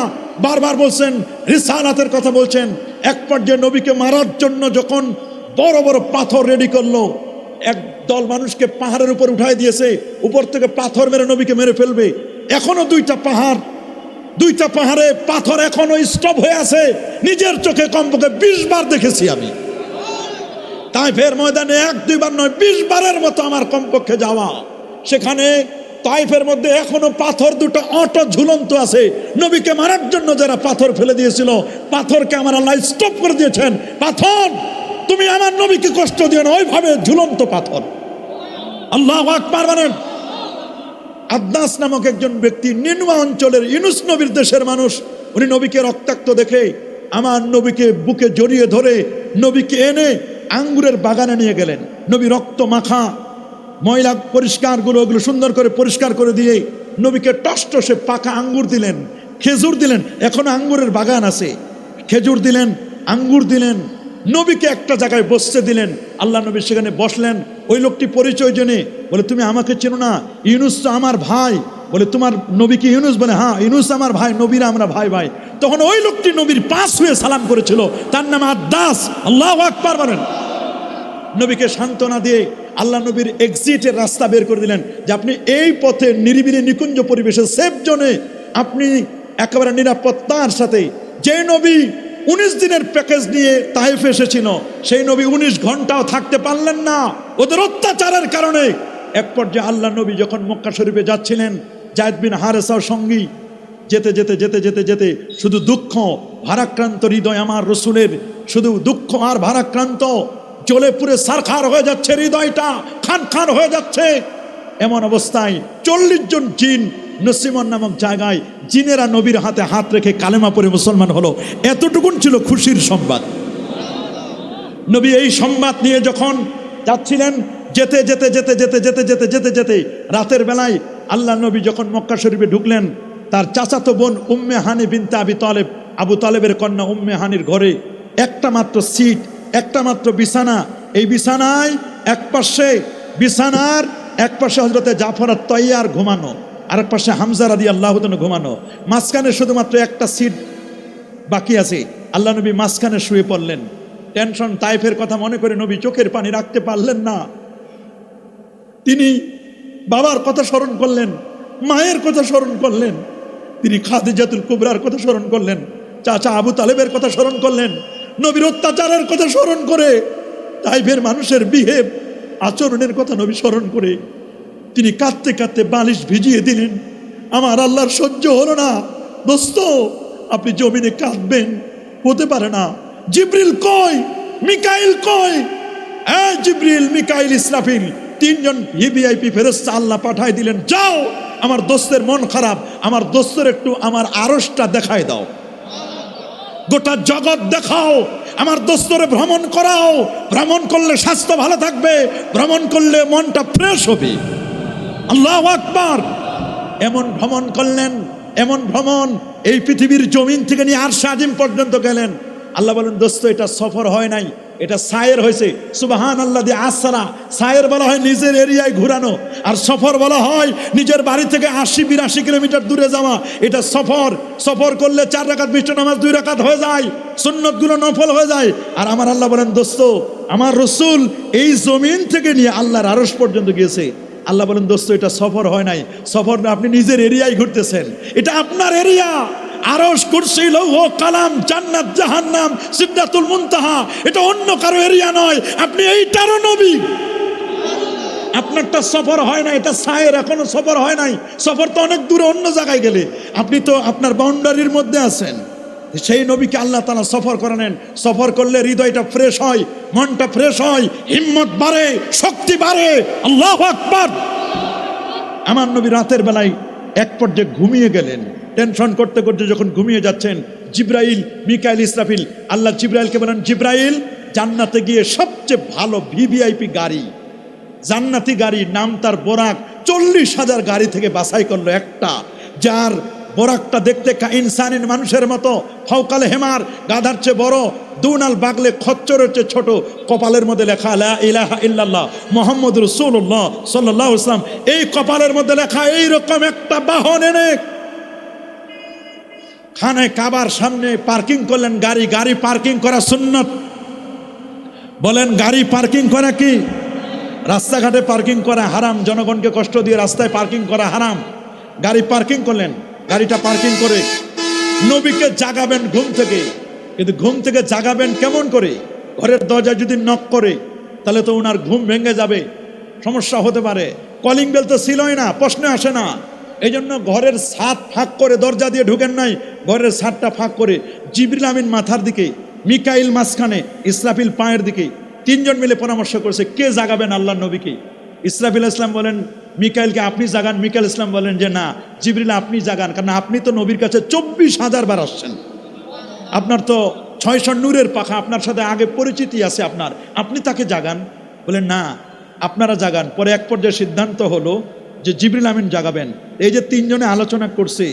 বারবার বলছেন, রিসালাতের কথা বলছেন। এক পর্যায়ে নবীকে মারার জন্য যখন বড় বড় পাথর রেডি করলো, এক দল মানুষকে পাহাড়ের উপর উঠাই দিয়েছে, উপর থেকে পাথর মেরে নবীকে মেরে ফেলবে। এখনো দুইটা পাহাড়ে পাথর এখনো স্টপ হয়ে আছে। নিজের চোখে কমপক্ষে 20 বার দেখেছি আমি। তাইফের ময়দানে 1-2 বার নয়, 20 বারের মতো আমার কমপক্ষে যাওয়া। সেখানে তাইফের মধ্যে এখনো পাথর দুটো অটো ঝুলন্ত আছে। নবীকে মারার জন্য যারা পাথর ফেলে দিয়েছিল, পাথরকে আমার আল্লাহ স্টপ করে দিয়েছেন। পাথর, তুমি আমার নবীকে কষ্ট দিও না। ওইভাবে ঝুলন্ত পাথর। আল্লাহু আকবার বলেন। আদনাস নামক একজন ব্যক্তি, নিনওয়া অঞ্চলের ইউনুস নবীর দেশের মানুষ, উনি নবীকে রক্তাক্ত দেখে আমার নবীকে বুকে জড়িয়ে ধরে নবীকে এনে আঙ্গুরের বাগানে নিয়ে গেলেন। নবী রক্ত মাখা ময়লা পরিষ্কারগুলো ওগুলো সুন্দর করে পরিষ্কার করে দিয়ে নবীকে টসটসে পাকা আঙ্গুর দিলেন, খেজুর দিলেন। এখনো আঙ্গুরের বাগান আছে। খেজুর দিলেন, আঙ্গুর দিলেন। নবীকে একটা জায়গায় বসতে দিলেন। আল্লাহ নবী সেখানে বসলেন। ওই লোকটি পরিচয় জেনে বলে, তুমি আমাকে চেনো না? ইউনুস তো আমার ভাই। বলে, তোমার নবী কি ইউনুস? বলে, হ্যাঁ, ইউনুস আমার ভাই, নবীরা আমরা ভাই ভাই। তখন ওই লোকটি নবীর পাশ হয়ে সালাম করেছিল, তার নাম আদ্দাস। আল্লাহু আকবার বলেন। নবীকে সান্ত্বনা দিয়ে আল্লাহ নবীর এক্সিটের রাস্তা বের করে দিলেন, যে আপনি এই পথে নিরিবিলি নিকুঞ্জ পরিবেশে সেফ জোনে আপনি একেবারে নিরাপত্তার সাথে। যে নবী 19 দিনের প্যাকেজ নিয়ে তাইফে এসেছিল, সেই নবী 19 ঘন্টাও থাকতে পারলেন না ওদের অত্যাচারের কারণে। এক পর্যায়ে আল্লাহ নবী যখন মক্কা শরীফে যাচ্ছিলেন, যায়েদ বিন হারেসার সঙ্গী, যেতে যেতে যেতে যেতে যেতে শুধু দুঃখ, ভারাক্রান্ত হৃদয় আমার রসুলের, শুধু দুঃখ আর ভারাক্রান্ত, জ্বলে পুড়ে সারখার হয়ে যাচ্ছে হৃদয়টা, খান খান হয়ে যাচ্ছে। এমন অবস্থায় 40 জন জিন নসিমন নামক জায়গায়, জিনেরা নবীর হাতে হাত রেখে কালেমা পড়ে মুসলমান হলো। এতটুকুন ছিল খুশির সংবাদ। নবী এই সংবাদ নিয়ে যখন যাচ্ছিলেন, যেতে যেতে যেতে যেতে যেতে যেতে যেতে যেতে রাতের বেলায় আল্লাহ নবী যখন মক্কা শরীফে ঢুকলেন, তার চাচাতো বোন উম্মে হানি বিনতে আবি তালেব, আবু তালেবের কন্যা উম্মে হানির ঘরে একটা মাত্র সিট, একটা মাত্র বিছানা। এই বিছানায় বিছানার এক পাশে হযরতে জাফর আত-তাইয়ার ঘুমানো, আর এক পাশে হামজা রাদিয়াল্লাহু তাআলা ঘুমানো। মাঝখানে শুধুমাত্র একটা সিট বাকি আছে। আল্লাহ নবী মাঝখানে শুয়ে পড়লেন। টেনশন, তাইফের কথা মনে করে নবী চোখের পানি রাখতে পারলেন না। তিনি বাবার কথা স্মরণ করলেন, মায়ের কথা স্মরণ করলেন, তিনি খাদিজাতুল কুবরার কথা স্মরণ করলেন, চাচা আবু তালেবের কথা স্মরণ করলেন। নবীর অত্যাচারের কথা স্মরণ করে, তাইফের মানুষের বিহেভ আচরণের কথা নবী স্মরণ করে তিনি কাঁদতে কাঁদতে বালিশ ভিজিয়ে দিলেন। আমার আল্লাহর সহ্য হলো না। দোস্ত, আপনি জমিনে কাঁদবেন, হতে পারে না। জিবরিল কই, মিকাইল কই? জিবরিল, মিকাইল, ইসরাফিল, 3 জন ভিভিআইপি ফেরেশতা আল্লাহ পাঠায় দিলেন, যাও আমার দোস্তের মন খারাপ, আমার দোস্তের একটু আমার আরশটা দেখায় দাও, গোটা জগৎ দেখাও, আমার দোস্তরে ভ্রমণ করাও। ভ্রমণ করলে স্বাস্থ্য ভালো থাকবে, ভ্রমণ করলে মনটা ফ্রেশ হবে। আল্লাহু আকবার। এমন ভ্রমণ করলেন, এমন ভ্রমণ, এই পৃথিবীর জমিন থেকে নিয়ে আরশে আজিম পর্যন্ত গেলেন। আল্লাহ বলেন, দোস্ত, এটা সফর হয় নাই, এটা সায়ের হয়েছে। সুবহানাল্লাহ দিয়ে আসরা। সায়ের বলা হয় নিজের এরিয়ায় ঘুরানো, আর সফর বলা হয় নিজের বাড়ি থেকে 80-82 কিলোমিটার দূরে যাওয়া। এটা সফর। সফর করলে 4 রাকাত বিষ্ণু নামাজ 2 রাকাত হয়ে যায়, সুন্নতগুলো নফল হয়ে যায়। আর আমার আল্লাহ বলেন, দোস্ত, আমার রসুল এই জমিন থেকে নিয়ে আল্লাহর আরশ পর্যন্ত গিয়েছে। আল্লাহ বলেন, দোস্ত, এটা সফর হয় নাই, সফর না, আপনি নিজের এরিয়ায় ঘুরতেছেন, এটা আপনার এরিয়া। আরশ, কুরসি, লৌহ, কালাম, জান্নাত, জাহান্নাম, সিদরাতুল মুনতাহা, এটা অন্য কারো এরিয়া নয়, আপনি এইটারও নবী। আপনারটা সফর হয় না, এটা সায়ের, এখনো সফর হয় নাই। সফর তো অনেক দূরে, অন্য জায়গায় গেলে, আপনি তো আপনার বাউন্ডারির মধ্যে আছেন। সেই নবীকে আল্লাহ তাআলা সফর করানেন। সফর করলে হৃদয়টা ফ্রেশ হয়, মনটা ফ্রেশ হয়, হিম্মত বাড়ে, শক্তি বাড়ে। আল্লাহু আকবার। আমার নবী রাতের বেলায় এক পর্যায়ে ঘুমিয়ে গেলেন। টেনশন করতে করতে যখন ঘুমিয়ে যাচ্ছেন, জিব্রাইল, মিকাইল, ইসরাফিল, আল্লাহ জিব্রাইলকে বলেন, জিব্রাইল, জান্নাতে গিয়ে সবচেয়ে ভালো ভিভিআইপি গাড়ি, জান্নাতি গাড়ি, নাম তার বোরাক, 40,000 গাড়ি থেকে বাছাই করলো একটা, যার বোরাকটা দেখতে ইনসানিন মানুষের মতো, ফাওকাল হেমার গাধার চেয়ে বড়, দুনাল বাগলে খচ্চরের চেয়ে ছোট, কপালের মধ্যে লেখা লা ইলাহা ইল্লাল্লাহ মুহাম্মাদুর রাসূলুল্লাহ সাল্লাল্লাহু আলাইহি ওয়াসাল্লাম। এই কপালের মধ্যে লেখা এইরকম একটা বাহন এনে খানায় কাবার সামনে পার্কিং করলেন গাড়ি। গাড়ি পার্কিং করা সুন্নত, বলেন গাড়ি পার্কিং করা কি? রাস্তাঘাটে পার্কিং করা হারাম, জনগণকে কষ্ট দিয়ে রাস্তায় পার্কিং করা হারাম। গাড়ি পার্কিং করলেন, গাড়িটা পার্কিং করে নবীকে জাগাবেন ঘুম থেকে, কিন্তু ঘুম থেকে জাগাবেন কেমন করে? ঘরের দরজা যদি নক করে তাহলে তো ওনার ঘুম ভেঙে যাবে, সমস্যা হতে পারে। কলিং বেল তো ছিলই না, প্রশ্নে আসে না। এই জন্য ঘরের ছাদ ফাঁক করে দরজা দিয়ে ঢুকেন নাই, ঘরের ছাদটা ফাঁক করে জিবরিল আমিন মাথার দিকে, মিকাইল মাঝখানে, ইসরাফিল পায়ের দিকে, তিনজন মিলে পরামর্শ করেছে কে জাগাবেন আল্লাহর নবীকে। ইসরাফিল ইসলাম বলেন মিকাইলকে আপনি জাগান, মিকাইল ইসলাম বলেন যে না জিবরিল আপনি জাগান, কারণ আপনি তো নবীর কাছে 24,000 বার আসছেন, আপনার তো 600 নূরের পাখা, আপনার সাথে আগে পরিচিতি আছে আপনার, আপনি তাকে জাগান। বলেন না আপনারা জাগান। পরে এক পর্যায়ে সিদ্ধান্ত হলো যে জিবরিল আমিন জাগাবেন। এই যে তিনজনে আলোচনা করছে,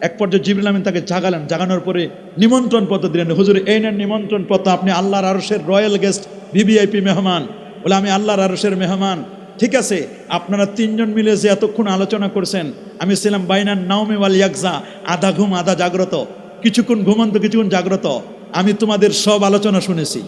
এক পর্যায়ে জিবরিল আমিন তাকে জাগালেন। জাগানোর পরে নিমন্ত্রণ পত্র দিলেন, হুজুর এই নেন নিমন্ত্রণ পত্র, আপনি আল্লাহর আরশের রয়্যাল গেস্ট, ভিভিআইপি মেহমান। বলে আমি আল্লাহর আরশের মেহমান। ঠিক আছে, আপনারা তিনজন মিলে যে এতক্ষণ আলোচনা করছেন, আমি ছিলাম বাইনান নাওমি ওয়াল ইয়াকজা, আধা ঘুম আধা জাগ্রত, কিছুক্ষণ ঘুমন্ত কিছুক্ষণ জাগ্রত, আমি তোমাদের সব আলোচনা শুনেছি।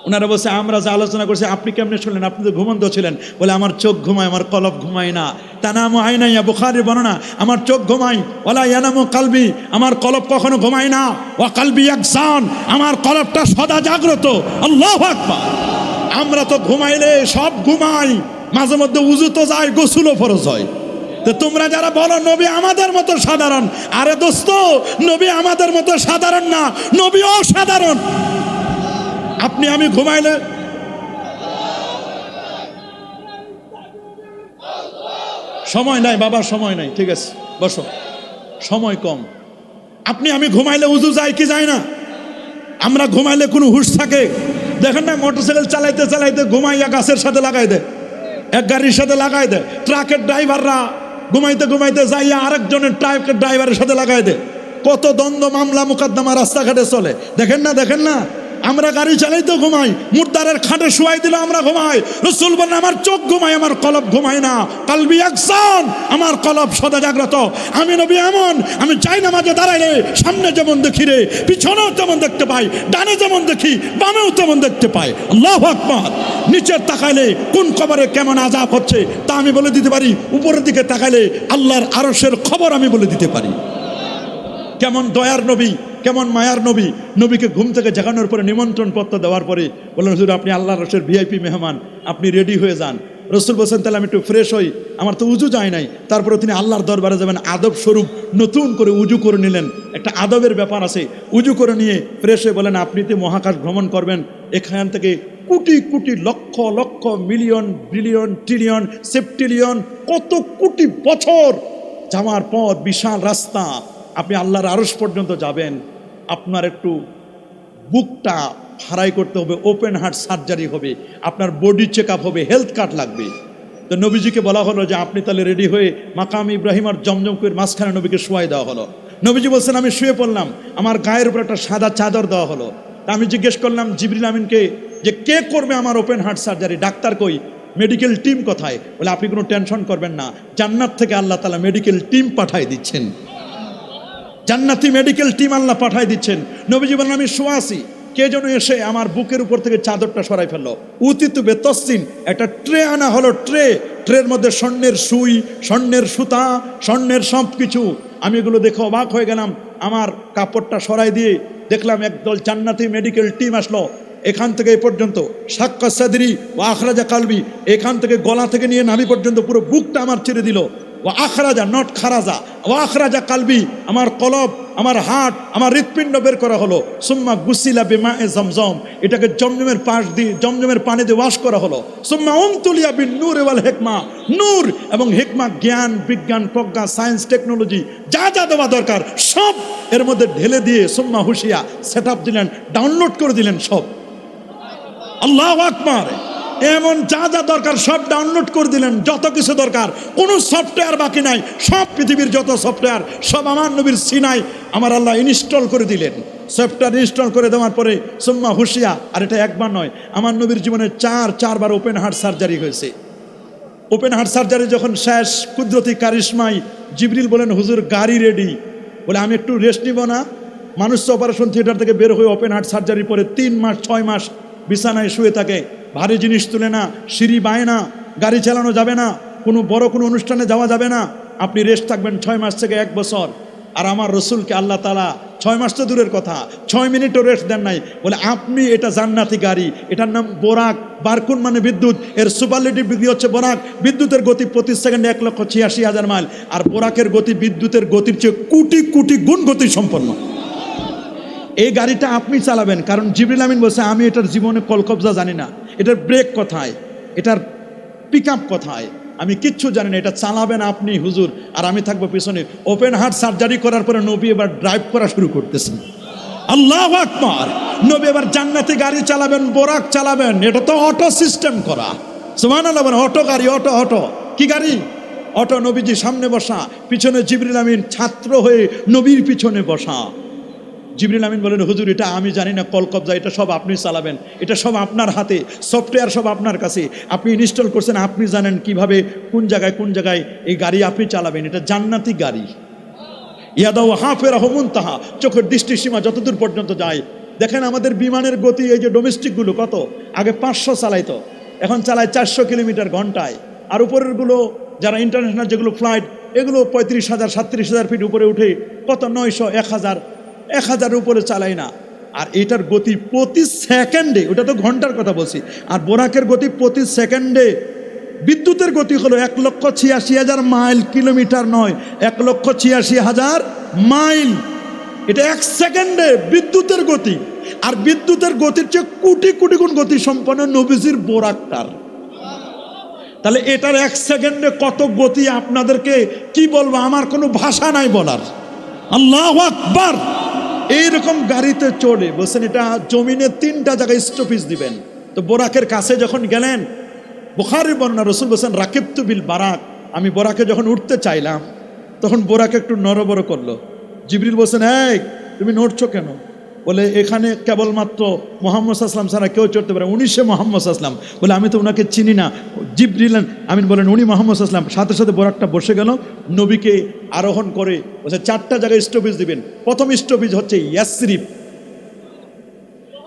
ওনারা বলছে আমরা যা আলোচনা করছি আপনি কেমনে শুনলেন, আপনি তো ঘুমন্ত ছিলেন। বলে আমার চোখ ঘুমায়, আমার কলব ঘুমায় না। তানামু আইনাইয়া, বুখারীর বর্ণনা, আমার চোখ ঘুমায়, ওয়ালা ইয়ানামু কালবি, আমার কলব কখনো ঘুমায় না। ওয়া কালবি ইয়াকজান, আমার কলবটা সদা জাগ্রত। আল্লাহু আকবার। আমরা তো ঘুমাইলে সব ঘুমাই, মাঝে মধ্যে উযু তো যায়, গোসলও ফরজ হয়। তো তোমরা যারা বলো নবী আমাদের মতো সাধারণ, আরে দোস্ত নবী আমাদের মতো সাধারণ না, নবী অসাধারণ। আপনি আমি ঘুমাইলে সময় নাই বাবা, সময় নাই, ঠিক আছে বসো, সময় কম। আপনি আমি ঘুমাইলে উজু যায় কি যায় না? আমরা ঘুমাইলে কোনো হুঁশ থাকে? দেখেন না মোটরসাইকেল চালাইতে চালাইতে ঘুমাইয়া গাছের সাথে লাগাই দেয়, এক গাড়ির সাথে লাগাই দেয়। ট্রাকের ড্রাইভাররা ঘুমাইতে ঘুমাইতে যাইয়া আরেকজনের ট্রাকের ড্রাইভারের সাথে লাগাই দেয়। কত দ্বন্দ্ব মামলা মোকদ্দমা রাস্তাঘাটে চলে, দেখেন না দেখেন না? আমরা গাড়ি চালাইতেও ঘুমাই, মুর্দারের খাটে শুয়াই দিলে আমরা ঘুমাই। রাসূল বলেন আমার চোখ ঘুমায়, আমার কলব ঘুমায় না। কালবি আকসান, আমার কলব সদা জাগ্রত। আমি নবী এমন, আমি চাই না মাঝে দাঁড়াইলে সামনে যেমন দেখি রে, পিছনেও তেমন দেখতে পাই, ডানে যেমন দেখি বামেও তেমন দেখতে পাই। আল্লাহু আকবার। নিচের তাকাইলে কোন কবরে কেমন আযাব হচ্ছে তা আমি বলে দিতে পারি, উপরের দিকে তাকাইলে আল্লাহর আরশের খবর আমি বলে দিতে পারি। কেমন দয়ার নবী, কেমন মায়ার নবী। নবীকে ঘুম থেকে জাগানোর পরে নিমন্ত্রণ পত্র দেওয়ার পরে বললেন হুজুর আপনি আল্লাহর আরশের ভিআইপি মেহমান, আপনি রেডি হয়ে যান। রাসূল বলছেন তাহলে আমি একটু ফ্রেশ হই, আমার তো উজু যায় নাই। তারপরে তিনি আল্লাহর দরবারে যাবেন, আদব স্বরূপ নতুন করে উজু করে নিলেন, একটা আদবের ব্যাপার আছে। উজু করে নিয়ে ফ্রেশ হয়ে বলেন আপনি তো মহাকাশ ভ্রমণ করবেন, এখান থেকে crore crore lakh lakh million billion trillion সেপ্টিলিয়ন কত কোটি বছর যাওয়ার পর বিশাল রাস্তা, আপনি আল্লাহর আরশ পর্যন্ত যাবেন। আপনার একটু বুকটা ফারাই করতে হবে, ওপেন হার্ট সার্জারি হবে, আপনার বডি চেক আপ হবে, হেলথ কার্ড লাগবে। তো নবীজিকে বলা হলো যে আপনি তাহলে রেডি হয়ে মাকাম ইব্রাহিম আর জমজমের মাঝখানে নবীকে শোয়াই দেওয়া হলো। নবীজি বলছেন আমি শুয়ে পড়লাম, আমার গায়ের উপর একটা সাদা চাদর দেওয়া হলো। তা আমি জিজ্ঞেস করলাম জিবরিল আমিনকে যে কে করবে আমার ওপেন হার্ট সার্জারি, ডাক্তার কই, মেডিকেল টিম কোথায়? বলে আপনি কোনো টেনশন করবেন না, জান্নাত থেকে আল্লাহ তাআলা মেডিকেল টিম পাঠাই দিচ্ছেন, জান্নাতি মেডিকেল টিম আল্লাহ পাঠাই দিচ্ছেন। নবীজি বলেন আমি শোয়া আছি, কে যেন এসে আমার বুকের উপর থেকে চাদরটা সরাই ফেললো। উতিতুবে তসলিন, একটা ট্রে আনা হলো, ট্রের মধ্যে স্বর্ণের সুই, স্বর্ণের সুতা, স্বর্ণের সব কিছু। আমি এগুলো দেখে অবাক হয়ে গেলাম। আমার কাপড়টা সরাই দিয়ে দেখলাম একদল জান্নাতি মেডিকেল টিম আসলো। এখান থেকে এই পর্যন্ত সাক্কা সাদরি ও আখরাজা কালবি, এখান থেকে গলা থেকে নিয়ে নাভি পর্যন্ত পুরো বুকটা আমার ছেড়ে দিল। ও আখরাজা, নট খারাজা, ও আখরাজা কালবি, আমার কলব, আমার হার্ট, আমার হৃৎপিণ্ড বের করা হলো। সুম্মা গুসিলা বিমায়ে জমজম, এটাকে জমজমের পাশ দিয়ে, জমজমের পানি দিয়ে ওয়াশ করা হলো। সুম্মা উমতুলিয়া বিন নূর ওয়াল হিকমা, নূর এবং হিকমা, জ্ঞান বিজ্ঞান প্রজ্ঞা সায়েন্স টেকনোলজি যা যা দেওয়া দরকার সব এর মধ্যে ঢেলে দিয়ে সুম্মা হুশিয়া সেট আপ দিলেন, ডাউনলোড করে দিলেন সব। আল্লাহু আকবার। এমন যা যা দরকার সব ডাউনলোড করে দিলেন, যত কিছু দরকার কোনো সফটওয়্যার বাকি নাই, সব পৃথিবীর যত সফটওয়্যার সব আমার নবীর সিনায় আমার আল্লাহ ইনস্টল করে দিলেন। সফটওয়্যার ইনস্টল করে দেওয়ার পরে সুম্মা হুশিয়া, আর এটা একবার নয়, আমার নবীর জীবনে চারবার ওপেন হার্ট সার্জারি হয়েছে। ওপেন হার্ট সার্জারি যখন শেষ, কুদরতি কারিশমাই জিবরিল বলেন হুজুর গাড়ি রেডি। বলে আমি একটু রেস্ট নিব না? মানুষ তো অপারেশন থিয়েটার থেকে বের হয়ে ওপেন হার্ট সার্জারি পরে 3 মাস 6 মাস বিছানায় শুয়ে থাকে, ভারী জিনিস তুলে না, সিঁড়ি বায় না, গাড়ি চালানো যাবে না, কোনো বড় কোনো অনুষ্ঠানে যাওয়া যাবে না, আপনি রেস্ট থাকবেন 6 মাস থেকে 1 বছর। আর আমার রসুলকে আল্লাহ তাআলা 6 মাস তো দূরের কথা, 6 মিনিটও রেস্ট দেন নাই। বলে আপনি এটা জান্নাতি গাড়ি, এটার নাম বোরাক। বারকুন মানে বিদ্যুৎ, এর সুপারলেটিভ ডিগ্রি হচ্ছে বোরাক। বিদ্যুতের গতি প্রতি সেকেন্ডে 1,86,000 মাইল, আর বোরাকের গতি বিদ্যুতের গতির চেয়ে কোটি কোটি গুণ গতি সম্পন্ন। এই গাড়িটা আপনি চালাবেন, কারণ জিবরিল আমিন বলছে আমি এটার জীবনে কলকবজা জানি না, এটার ব্রেক কোথায়, এটার পিক আপ কোথায়, আমি কিচ্ছু জানি না, এটা চালাবেন আপনি হুজুর, আর আমি থাকবো পিছনে। ওপেন হার্ট সার্জারি করার পরে নবী এবার ড্রাইভ করা শুরু করতেছেন। আল্লাহু আকবার! নবী এবার জান্নাতি গাড়ি চালাবেন, বোরাক চালাবেন। এটা তো অটো সিস্টেম করা, সুবহানাল্লাহ। অটো গাড়ি, অটো কি গাড়ি? অটো। নবীজি সামনে বসা, পিছনে জিবরিল আমিন ছাত্র হয়ে নবীর পিছনে বসা। জিবরিল আমিন বলেন হুজুর এটা আমি জানি না, কলকবজা এটা সব আপনি চালাবেন, এটা সব আপনার হাতে, সফটওয়্যার সব আপনার কাছে, আপনি ইনস্টল করছেন, আপনি জানেন কিভাবে কোন জায়গায় এই গাড়ি আপনি চালাবেন, এটা জান্নাতি গাড়ি। ইয়াদাউ হাফিরাহু মুনতাহা, চোখের দৃষ্টি সীমা যতদূর পর্যন্ত যায়। দেখেন আমাদের বিমানের গতি, এই যে ডোমেস্টিকগুলো কত, আগে 500 চালাইতো, এখন চালায় 400 কিলোমিটার ঘন্টায়। আর উপরের গুলো যারা ইন্টারন্যাশনাল যেগুলো ফ্লাইট, এগুলো 35,000 37,000 ফিট উপরে উঠে কত 900 1000 উপরে চালাই না। আর এটার গতি প্রতি সেকেন্ডে, ওটা তো ঘন্টার কথা বলছি, আর বোরাকের গতি প্রতি সেকেন্ডে। বিদ্যুতের গতি হলো 1,86,000 মাইল, কিলোমিটার নয়, 1,86,000 মাইল। এটা 1 সেকেন্ডে বিদ্যুতের গতি। আর বিদ্যুতের গতির চেয়ে কোটি কোটি গুণ গতি সম্পন্ন নবীজির বোরাকটার। তাহলে এটার 1 সেকেন্ডে কত গতি আপনাদেরকে কি বলবো, আমার কোনো ভাষা নাই বলার। আল্লাহু আকবার! এইরকম গাড়িতে চড়ে বলছেন এটা জমিনে 3টা জায়গায় স্টপেজ দিবেন। তো বোরাকের কাছে যখন গেলেন, বুখারীর বর্ণনা, রাসূল বলেন রাকিবতু বিল বারাক, আমি বোরাকে যখন উঠতে চাইলাম তখন বোরাক একটু নড়বড় করলো। জিবরিল বলেন এই তুমি নড়ছো কেন? বলে এখানে কেবলমাত্র মুহাম্মদ সাল্লাল্লাহু আলাইহি ওয়াসাল্লাম ছাড়া কেউ চড়তে পারে, উনি সে মুহাম্মদ সাল্লাল্লাহু আলাইহি ওয়াসাল্লাম। বলে আমি তো ওনাকে চিনি না। জিবরিল আমিন বলেন উনি মুহাম্মদ সাল্লাল্লাহু আলাইহি ওয়াসাল্লাম। সাথে সাথে বোরাকটা বসে গেল, নবীকে আরোহণ করে বলছে 4টা জায়গায় স্টপেজ দিবেন। প্রথম স্টপেজ হচ্ছে ইয়াসরিব।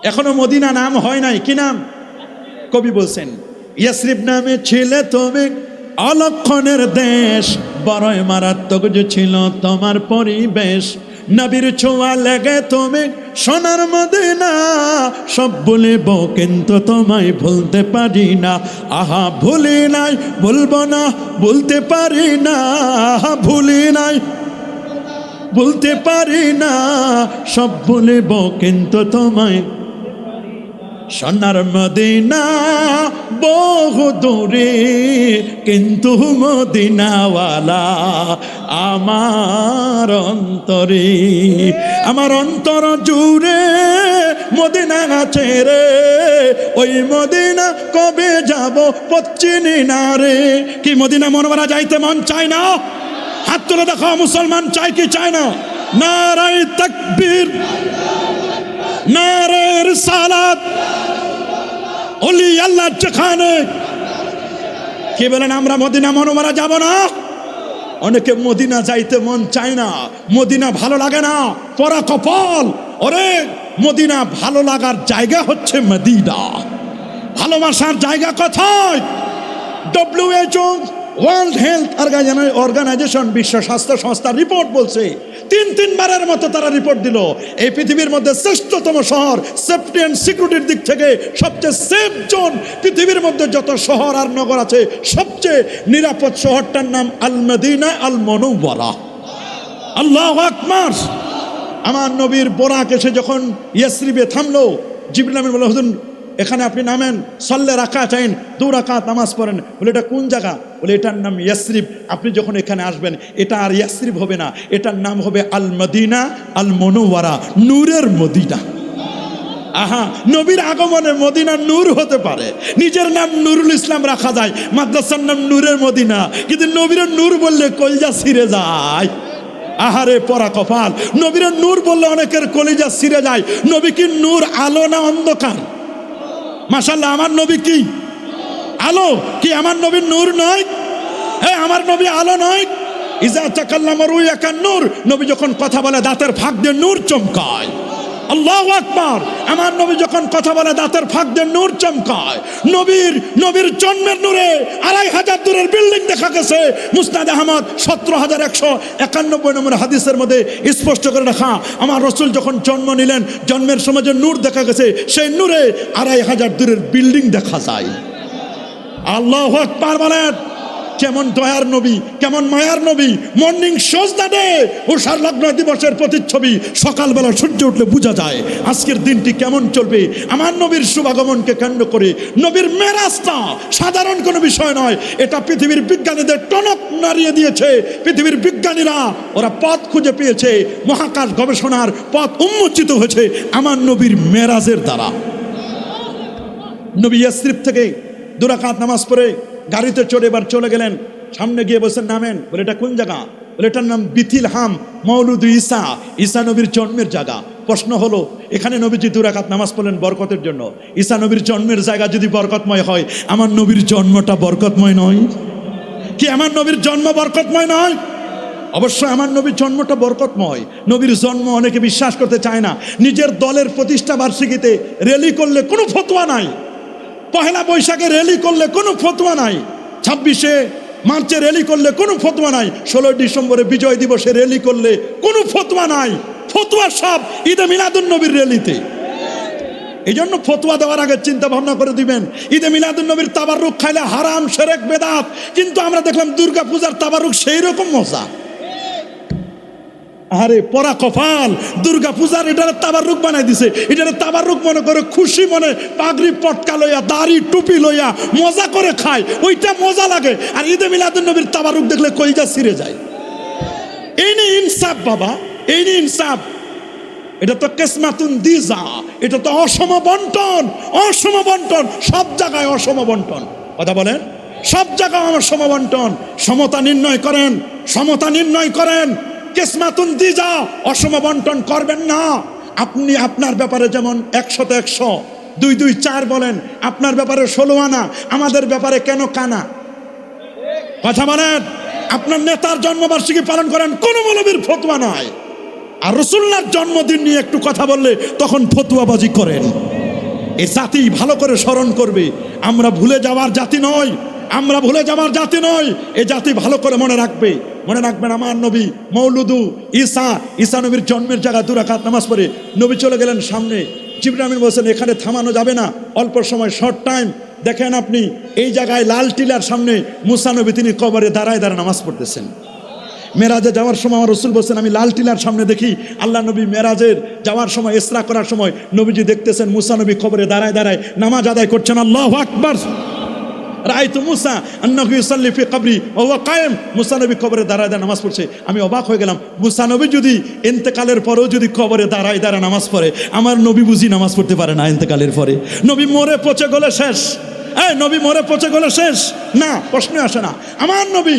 এখনো মদিনা নাম হয় নাই, কি নাম? কবি বলছেন ইয়াসরিব নামে ছিলে তুমি অলক্ষণের দেশ, বড়ই মারাত্মক যে ছিল তোমার পরিবেশ। নবীর ছোঁয়া লেগে তুমি সোনার মদিনা, সব ভুলিব কিন্তু তোমায় ভুলতে পারি না। আহা ভুলি নাই, ভুলবো না, ভুলতে পারি না, ভুলি নাই, ভুলতে পারি না, সব ভুলিব কিন্তু তোমায়। সোনার মদিনা বহু দূরে, কিন্তু মদিনাওয়ালা আমার অন্তরে। আমার অন্তর জুড়ে মদিনা আছে রে, ওই মদিনা কবে যাব পচ্চিনি না রে। কি মদিনা মনওয়ারা যাইতে মন চায় না? হাত তুলে দেখো মুসলমান, চাই কি চায় না? নারায়ে তাকবীর, নারে রিসালাত। ওলি আল্লাহ যেখানে, কি বলেন আমরা মদিনা মনোমারা যাব না? অনেকে মদিনা যাইতে মন চায় না, মদিনা ভালো লাগে না, পরা কপাল। ওরে মদিনা ভালো লাগার জায়গা হচ্ছে মদিনা, ভালোবাসার জায়গা কোথায়? WHO ওয়ার্ল্ড হেলথ অর্গানাইজেশন, বিশ্ব স্বাস্থ্য সংস্থার রিপোর্ট বলছে, 3বারের মতো তারা রিপোর্ট দিল এই পৃথিবীর মধ্যে শ্রেষ্ঠতম শহর, সেফটি অ্যান্ড সিকিউরিটির দিক থেকে সবচেয়ে সেফ জোন, পৃথিবীর মধ্যে যত শহর আর নগর আছে সবচেয়ে নিরাপদ শহরটার নাম আল মদিনা আল মুনাওয়ারা। আল্লাহু আকবার! আমার নবীর বোরাক এসে যখন ইয়াসরিবে থামলো, জিবরিল আমিন বলল হুজুর এখানে আপনি নামেন, সল্লে রাকাতাইন, 2 রাকাত নামাজ পড়েন। বলে এটা কোন জায়গা? বলে এটার নাম ইয়াসরিব। আপনি যখন এখানে আসবেন এটা আর ইয়াসরিব হবে না, এটার নাম হবে আল মদিনা আল মুনাওয়ারা, নূরের মদিনা। আহা, নবীর আগমনে মদিনা নূর হতে পারে, নিজের নাম নুরুল ইসলাম রাখা যায়, মাদ্রাসার নাম নূরের মদিনা, কিন্তু নবীর নূর বললে কলিজা ছিঁড়ে যায়। আহারে পরা কপাল, নবীর নূর বললে অনেকের কলিজা ছিঁড়ে যায়। নবী কি নূর, আলো না অন্ধকার? মাশাআল্লাহ, আমার নবী কি আলো? কি আমার নবী নূর নয়? হ্যাঁ, আমার নবী আলো নয়? ইজা তাকাল্লামা রুয়াকা নূর, নবী যখন কথা বলে দাঁতের ফাঁক দিয়ে নূর চমকায়। আল্লাহু আকবার, আমার নবী যখন কথা বলে দাঁতের ফাঁক দিয়ে নূর চমকায়। নবীর জন্মের নূরে ২৫০০ দূরের বিল্ডিং দেখা গেছে। মুসনাদ আহমদ ১৭১৯১ নম্বর হাদিসের মধ্যে স্পষ্ট করে রাখা, আমার রসুল যখন জন্ম নিলেন, জন্মের সময় যে নূর দেখা গেছে, সেই নূরে ২৫০০ দূরের বিল্ডিং দেখা যায়। আল্লাহু আকবার বলেন। কেমন দয়ার নবী, কেমন মায়ার নবী। মর্নিং সজদা ডে, উষার লগ্ন দিবসের প্রতিচ্ছবি সকালবেলা সূর্য উঠলে বোঝা যায় আজকের দিনটি কেমন চলবে। আমার নবীর শুভাগমনকে কেন্দ্র করে নবীর মেরাজটা সাধারণ কোনো বিষয় নয়, এটা পৃথিবীর বিজ্ঞানীদের টনক নাড়িয়ে দিয়েছে। পৃথিবীর বিজ্ঞানীরা ওরা পথ খুঁজে পেয়েছে, মহাকাশ গবেষণার পথ উন্মোচিত হয়েছে আমার নবীর মেরাজের দ্বারা। নবী ইয়াসরিব থেকে ২ রাকাত নামাজ পড়ে গাড়িতে চড়ে এবার চলে গেলেন। সামনে গিয়ে বলছেন নামেন। বলে এটা কোন জায়গা? বলে এটার নাম বিথিলহাম, মৌলুদ ঈসা, ঈসা নবীর জন্মের জায়গা। প্রশ্ন হলো, এখানে নবীজি ২ রাকাত নামাজ পড়লেন বরকতের জন্য। ঈসা নবীর জন্মের জায়গা যদি বরকতময় হয়, আমার নবীর জন্মটা বরকতময় নয় কি? আমার নবীর জন্ম বরকতময় নয়? অবশ্যই আমার নবীর জন্মটা বরকতময়। নবীর জন্ম অনেকে বিশ্বাস করতে চায় না। নিজের দলের প্রতিষ্ঠা বার্ষিকীতে র্যালি করলে কোনো ফতোয়া নাই, পহেলা বৈশাখে র্যালি করলে কোনো ফতোয়া নাই, ২৬শে মার্চে র্যালি করলে কোনো ফতোয়া নাই, ১৬ ডিসেম্বরে বিজয় দিবসে র্যালি করলে কোনো ফতোয়া নাই। ফতোয়া সব ঈদে মিলাদুন নবীর র্যালিতে। এই জন্য ফতোয়া দেওয়ার আগে চিন্তা ভাবনা করে দিবেন। ঈদে মিলাদুন নবীর তাবারুক খাইলে হারাম, শিরক, বেদাত, কিন্তু আমরা দেখলাম দুর্গা পূজার তাবারুক সেই রকম মজা। আরে পরা কপাল, দুর্গা পূজার এটার তাবারুক বানাই দিছে। এটার তাবারুক মনে করে খুশি মনে পাগড়ি পটকা লইয়া, দাড়ি টুপি লইয়া মজা করে খায়, ওইটা মজা লাগে। আর ঈদে মিলাদুন নবীর তাবারুক দেখলে কলিজা ছিঁড়ে যায়। এই নিয়ে ইনসাফ বাবা, এই নিয়ে ইনসাফ। এটা তো কিসমাতুন দিজা, এটা তো অসম বন্টন, অসম বন্টন, সব জায়গায় অসম বন্টন। কথা বলেন, সব জায়গায় অসম বন্টন। সমতা নির্ণয় করেন, সমতা নির্ণয় করেন। কিসমাতুন দিজা, অসম বন্টন করবেন না। আপনি আপনার ব্যাপারে যেমন ১০০তে ১০০, ২ ২ ৪ বলেন, আপনার ব্যাপারে ১৬ আনা, আমাদের ব্যাপারে কেন কানা? কথা বলেন। আপনার নেতার জন্মবার্ষিকী পালন করেন, কোনো মৌলবীর ফতোয়া নয়। আর রাসূলুল্লাহর জন্মদিন নিয়ে একটু কথা বললে তখন ফতোয়াবাজি করেন। এই জাতি ভালো করে স্মরণ করবে, আমরা ভুলে যাওয়ার জাতি নয়, আমরা ভুলে যাওয়ার জাতি নয়। এই জাতি ভালো করে মনে রাখবে। মনে রাখবেন, আমার নবী মৌলুদু ঈসা নবীর জন্মের জায়গায় ২ রাকাত নামাজ পড়ে নবী চলে গেলেন সামনে। জিবরিল আমিন বলছেন এখানে থামানো যাবে না, অল্প সময়, শর্ট টাইম। দেখেন আপনি এই জায়গায় লাল টিলার সামনে মুসা নবী তিনি কবরে দাঁড়ায় দাঁড়ায় নামাজ পড়তেছেন। মেরাজে যাওয়ার সময় আমার রসুল বলছেন আমি লাল টিলার সামনে দেখি আল্লাহ নবী মেরাজের যাওয়ার সময়, ইসরা করার সময় নবীজি দেখতেছেন মুসা নবী কবরে দাঁড়ায় দাঁড়ায় নামাজ আদায় করছেন। আল্লাহু আকবার। রাআইতু মুসা আন্নাহু ইউসাল্লি ফি কবরি ওয়া হুয়া কায়েম, মুসা নবী কবরে দাঁড়ায় দাঁড়ায় নামাজ পড়ছে। আমি অবাক হয়ে গেলাম, মুসা নবী যদি ইন্তেকালের পরেও যদি কবরে দাঁড়ায় দাঁড়ায় নামাজ পড়ে, আমার নবী বুঝি নামাজ পড়তে পারে না ইন্তেকালের পরে? নবী মরে পচে গেলে শেষ, নবী মরে পচে গেলে শেষ না, প্রশ্ন আসে না। আমার নবী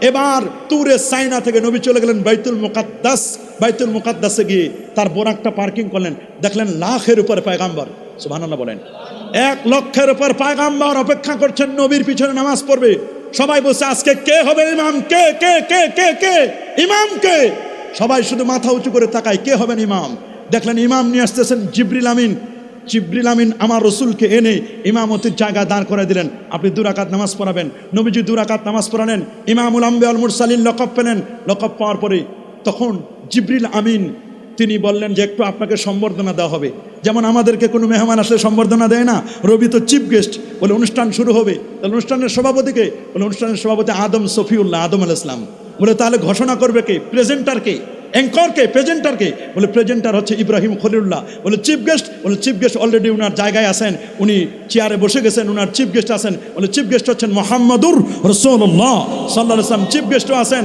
এবার তুরে সাইনা থেকে নবী চলে গেলেন বাইতুল মুকাদ্দাস। বাইতুল মুকাদ্দাসে গিয়ে তার বোরাকটা পার্কিং করলেন, দেখলেন লাখের উপরে পয়গাম্বর, সুবহানাল্লাহ বলেন, ১ লক্ষের উপর পয়গাম্বর অপেক্ষা করছেন, নবীর পিছনে নামাজ পড়বে। সবাই বলছে আজকে কে হবে ইমাম? কে কে কে কে কে ইমাম কে? সবাই শুধু মাথা উঁচু করে তাকায়, কে হবেন ইমাম? দেখলেন ইমাম নিয়ে আসতেছেন জিবরিল আমিন। জিবরিল আমিন আমার রসুলকে এনে ইমামতির জায়গায় দাঁড় করে দিলেন, আপনি ২ রাকাত নামাজ পড়াবেন। নবীজি 2 রাকাত নামাজ পড়ালেন, ইমামুল আম্বিয়া ওয়াল মুরসালিন লকব পেলেন। লকব পাওয়ার পরে তখন জিবরিল আমিন তিনি বললেন যে একটু আপনাকে সম্বর্ধনা দেওয়া হবে, যেমন আমাদেরকে কোনো মেহমান আসলে সম্বর্ধনা দেয় না। রবি তো চিফ গেস্ট, বলে অনুষ্ঠান শুরু হবে। তাহলে অনুষ্ঠানের সভাপতিকে? বলে অনুষ্ঠানের সভাপতি আদম সফিউল্লাহ, আদম আলাইহিস সালাম। বলে তাহলে ঘোষণা করবে কে? প্রেজেন্টার কে? অ্যাঙ্করকে, প্রেজেন্টারকে? বলে প্রেজেন্টার হচ্ছে ইব্রাহিম খলিলুল্লাহ। বলে চিফ গেস্ট? বলে চিফ গেস্ট অলরেডি উনার জায়গায় আছেন, উনি চেয়ারে বসে গেছেন, উনার চিফ গেস্ট আছেন। বলে চিফ গেস্ট হচ্ছেন মুহাম্মাদুর রাসূলুল্লাহ সাল্লাল্লাহু আলাইহি ওয়াসাল্লাম। চিফ গেস্টও আছেন,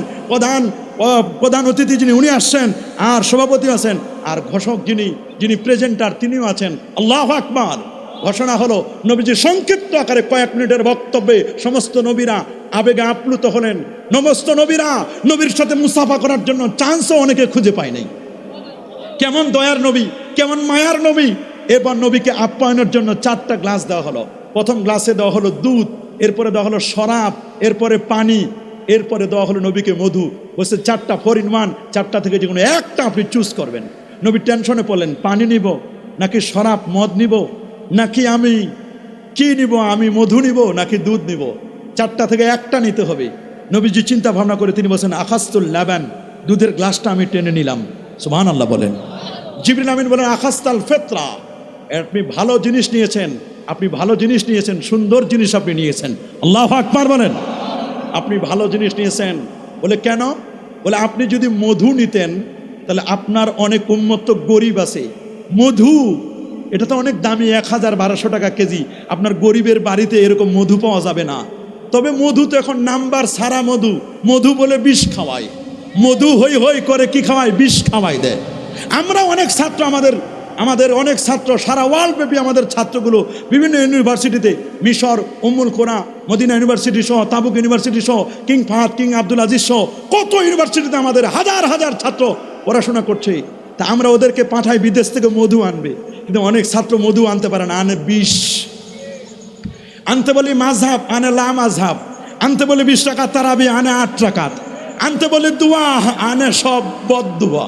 প্রধান অতিথি যিনি উনি আসছেন, আর সভাপতি আছেন, আর ঘোষক যিনি প্রেজেন্টার তিনিও আছেন। আল্লাহু আকবার। ঘোষণা হলো, নবীজি সংক্ষিপ্ত আকারে কয়েক মিনিটের বক্তব্যে সমস্ত নবীরা আবেগে আপ্লুত হলেন। সমস্ত নবীরা নবীর সাথে মুসাফা করার জন্য চান্সও অনেকে খুঁজে পায় নাই। কেমন দয়ার নবী, কেমন মায়ার নবী। এবার নবীকে আপ্যায়নের জন্য 4টা গ্লাস দেওয়া হলো। প্রথম গ্লাসে দেওয়া হলো দুধ, এরপরে দেওয়া হলো শরাব, এরপরে পানি, এরপরে দেওয়া হলো নবীকে মধু। বলছে 4টা 4 in 1, 4টা থেকে যে কোনো একটা আপনি চুজ করবেন। নবী টেনশনে পড়লেন, পানি নিব নাকি শরাব মদ নিব, নাকি আমি কি নিব, আমি মধু নিব নাকি দুধ নিব? 4টা থেকে একটা নিতে হবে। নবীজি চিন্তা ভাবনা করে তিনি বলছেন আখাস্তুল লাবান, দুধের গ্লাসটা আমি টেনে নিলাম। সুবহানাল্লাহ বলেন। জিবরিল আমিন বলেন আখাস্তাল ফিতরা, আপনি ভালো জিনিস নিয়েছেন, আপনি ভালো জিনিস নিয়েছেন, সুন্দর জিনিস আপনি নিয়েছেন। আল্লাহু আকবার বলেন। আপনি ভালো জিনিস নিয়েছেন। বলে কেন? বলে আপনি যদি মধু নিতেন তাহলে আপনার অনেক উম্মত তো গরিব আছে, মধু এটা তো অনেক দামি, 1000-1200 টাকা কেজি। আপনার গরিবের বাড়িতে এরকম মধু পাওয়া যাবে না। তবে মধু তো এখন নাম্বার সারা মধু, মধু বলে বিষ খাওয়ায়। মধু হই হই করে কি খাওয়ায়? বিষ খাওয়াই দেয়। আমরা অনেক ছাত্র, আমাদের অনেক ছাত্র, সারা ওয়ার্ল্ড ব্যাপী আমাদের ছাত্রগুলো বিভিন্ন ইউনিভার্সিটিতে, মিশর, উম্মুল কোরা, মদিনা ইউনিভার্সিটি সহ, তাবুক ইউনিভার্সিটি সহ, কিং ফাহাদ, কিং আব্দুল আজিজ সহ কত ইউনিভার্সিটিতে আমাদের হাজার হাজার ছাত্র পড়াশোনা করছে। তা আমরা ওদেরকে পাঠাই বিদেশ থেকে মধু আনবে, কিন্তু অনেক ছাত্র মধু আনতে পারে না, আনে বিষ। আনতে বলি মাযহাব, আনে লা মাযহাব। আনতে বলি 20 রাকাত তারাবি, আনে 8 রাকাত। আনতে বলি দোয়া, আনে সব বদদোয়া।